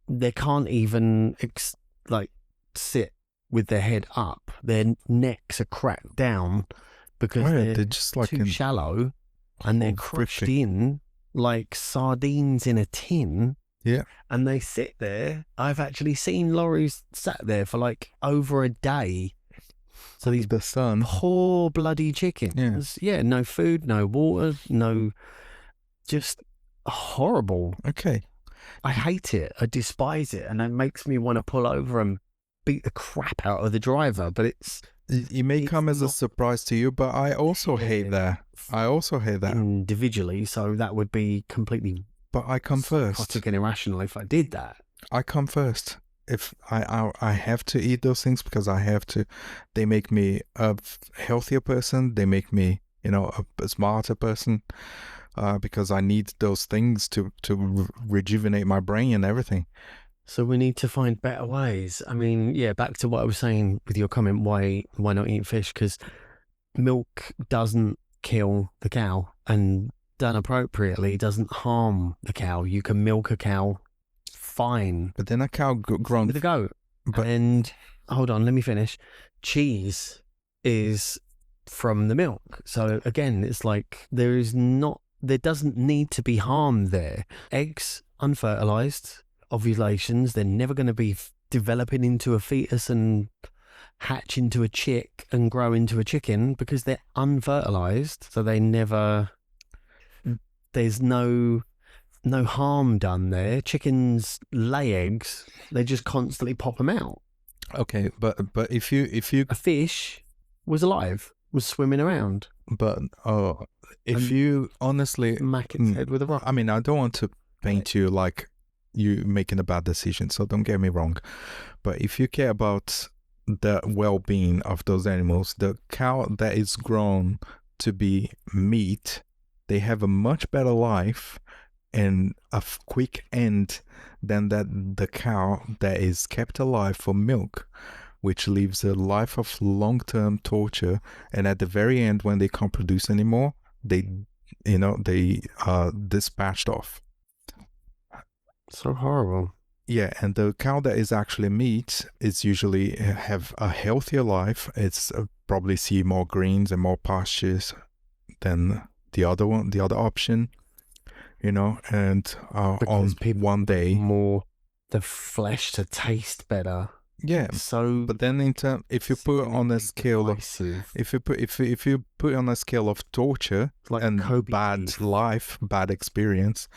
[SPEAKER 2] They can't even sit with their head up. Their necks are cracked down because they're
[SPEAKER 1] just like
[SPEAKER 2] too shallow, and they're crushed in like sardines in a tin.
[SPEAKER 1] Yeah.
[SPEAKER 2] And they sit there. I've actually seen lorries sat there for like over a day. So these
[SPEAKER 1] the sun.
[SPEAKER 2] poor bloody chickens. Yeah, no food, no water, no, just horrible.
[SPEAKER 1] Okay.
[SPEAKER 2] I hate it. I despise it. And it makes me want to pull over and beat the crap out of the driver. But
[SPEAKER 1] it may come as a surprise to you, but I also hate that. I also hate that.
[SPEAKER 2] Individually, so that would be completely...
[SPEAKER 1] But I come first.
[SPEAKER 2] Psychotic and irrational if I did that.
[SPEAKER 1] I come first. If I have to eat those things because I have to. They make me a healthier person. They make me, a smarter person. Because I need those things to rejuvenate my brain and everything.
[SPEAKER 2] So we need to find better ways. I mean, yeah, back to what I was saying with your comment, why not eat fish? Because milk doesn't kill the cow, and done appropriately doesn't harm the cow. You can milk a cow fine.
[SPEAKER 1] But then a cow grown
[SPEAKER 2] with a goat. And hold on, let me finish. Cheese is from the milk. So again, it's like there doesn't need to be harm there. Eggs, unfertilized, ovulations, they're never going to be developing into a fetus and hatch into a chick and grow into a chicken because they're unfertilized. So there's no harm done there. Chickens lay eggs, they just constantly pop them out.
[SPEAKER 1] Okay, but if you
[SPEAKER 2] a fish was alive, was swimming around.
[SPEAKER 1] But if you honestly
[SPEAKER 2] smack its head with a rock.
[SPEAKER 1] I mean, I don't want to paint you like you making a bad decision, so don't get me wrong. But if you care about the well-being of those animals, the cow that is grown to be meat, they have a much better life and a quick end than the cow that is kept alive for milk, which leaves a life of long-term torture. And at the very end, when they can't produce anymore, they are dispatched off.
[SPEAKER 2] So horrible.
[SPEAKER 1] Yeah, and the cow that is actually meat is usually have a healthier life. It's probably see more greens and more pastures than the other option, and on one day
[SPEAKER 2] more the flesh to taste better.
[SPEAKER 1] Yeah.
[SPEAKER 2] So,
[SPEAKER 1] but then if you put on a scale of if you put on a scale of torture
[SPEAKER 2] like
[SPEAKER 1] and bad life, bad experience,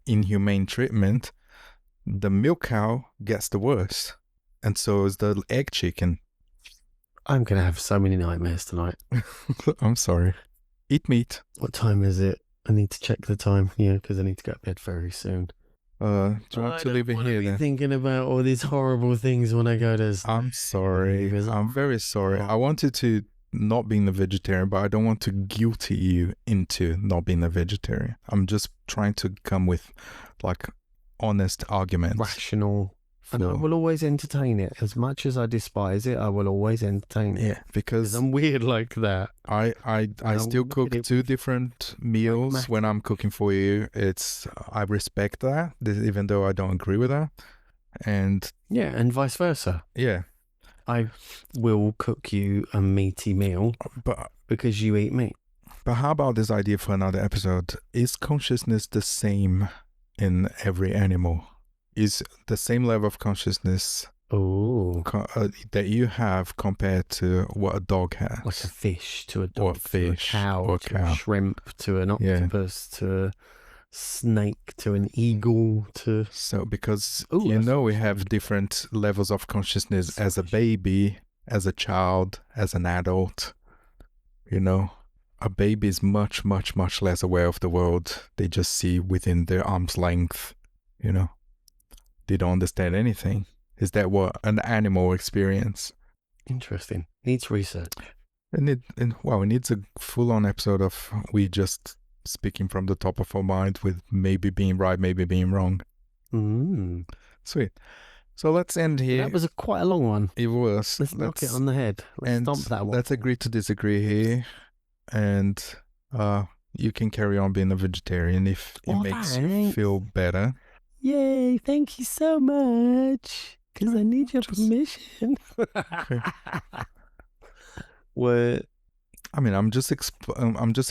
[SPEAKER 1] inhumane treatment, the milk cow gets the worst, and so is the egg chicken.
[SPEAKER 2] I'm gonna have so many nightmares tonight.
[SPEAKER 1] I'm sorry. Eat meat.
[SPEAKER 2] What time is it? I need to check the time. Yeah, because I need to go to bed very soon.
[SPEAKER 1] Do you want to leave it here then?
[SPEAKER 2] Thinking about all these horrible things when I go to sleep.
[SPEAKER 1] I'm sorry. I'm very sorry. I wanted to not being a vegetarian, but I don't want to guilty you into not being a vegetarian. I'm just trying to come with like honest arguments.
[SPEAKER 2] Rational. And I will always entertain it. As much as I despise it, I will always entertain it.
[SPEAKER 1] Yeah, because
[SPEAKER 2] I'm weird like that.
[SPEAKER 1] I still cook two different meals when I'm cooking for you. I respect that, even though I don't agree with that. And
[SPEAKER 2] yeah, and vice versa.
[SPEAKER 1] Yeah.
[SPEAKER 2] I will cook you a meaty meal because you eat meat.
[SPEAKER 1] But how about this idea for another episode? Is consciousness the same in every animal? Is the same level of consciousness that you have compared to what a dog has?
[SPEAKER 2] Like a fish to a dog,
[SPEAKER 1] or a fish,
[SPEAKER 2] to a cow, to a shrimp, to an octopus, to a snake, to an eagle, to...
[SPEAKER 1] So because we have different levels of consciousness as a baby, as a child, as an adult. A baby is much, much, much less aware of the world. They just see within their arm's length, They don't understand anything. Is that what an animal experience?
[SPEAKER 2] Interesting. Needs research.
[SPEAKER 1] It needs a full-on episode of we just speaking from the top of our mind with maybe being right, maybe being wrong. Sweet. So let's end here.
[SPEAKER 2] That was quite a long one.
[SPEAKER 1] It was.
[SPEAKER 2] Let's knock it on the head. Let's stomp that one.
[SPEAKER 1] Let's agree to disagree here. And you can carry on being a vegetarian if it makes you feel better.
[SPEAKER 2] Yay, thank you so much. Because I need your permission. What?
[SPEAKER 1] I mean, I'm just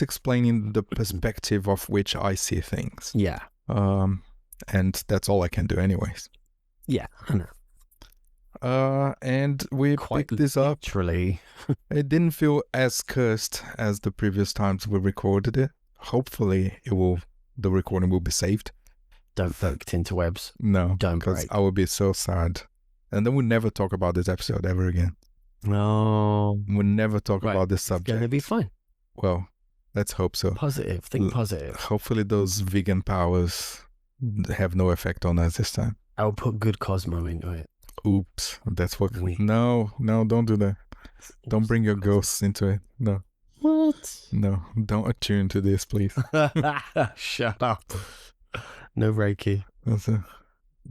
[SPEAKER 1] explaining the perspective of which I see things.
[SPEAKER 2] Yeah.
[SPEAKER 1] And that's all I can do, anyways.
[SPEAKER 2] Yeah, I know.
[SPEAKER 1] And we picked this up.
[SPEAKER 2] Literally.
[SPEAKER 1] It didn't feel as cursed as the previous times we recorded it. Hopefully, the recording will be saved.
[SPEAKER 2] Don't break interwebs.
[SPEAKER 1] No,
[SPEAKER 2] don't
[SPEAKER 1] because
[SPEAKER 2] break.
[SPEAKER 1] I would be so sad, and then we'll never talk about this episode ever again.
[SPEAKER 2] No,
[SPEAKER 1] we'll never talk about this subject.
[SPEAKER 2] It's gonna be fine.
[SPEAKER 1] Well, let's hope so.
[SPEAKER 2] Positive. Think positive.
[SPEAKER 1] Hopefully, those vegan powers have no effect on us this time.
[SPEAKER 2] I'll put good Cosmo into it.
[SPEAKER 1] Oops, that's what. No, don't do that. Don't bring your ghosts into it. No.
[SPEAKER 2] What?
[SPEAKER 1] No, don't attune to this, please.
[SPEAKER 2] Shut up. No Reiki.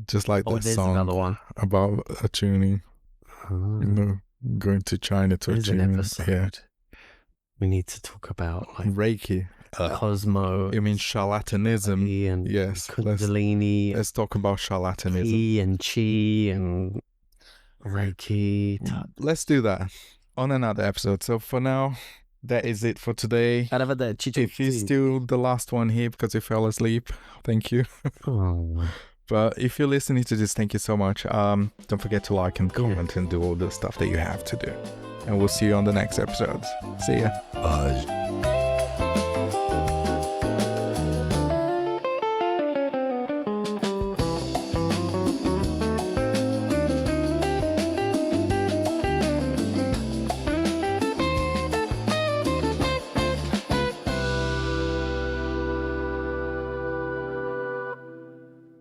[SPEAKER 1] Just like that song
[SPEAKER 2] another one
[SPEAKER 1] about attuning. Going to China to attune.
[SPEAKER 2] An episode. Yeah. We need to talk about
[SPEAKER 1] Reiki.
[SPEAKER 2] Cosmo.
[SPEAKER 1] You mean charlatanism?
[SPEAKER 2] And
[SPEAKER 1] yes.
[SPEAKER 2] Kundalini.
[SPEAKER 1] Let's talk about charlatanism.
[SPEAKER 2] Qi and Chi and Reiki.
[SPEAKER 1] Let's do that on another episode. So for now, that is it for today. If you're still the last one here because you fell asleep, thank you. But if you're listening to this, thank you so much. Don't forget to like and comment and do all the stuff that you have to do. And we'll see you on the next episodes. See ya.
[SPEAKER 2] Bye.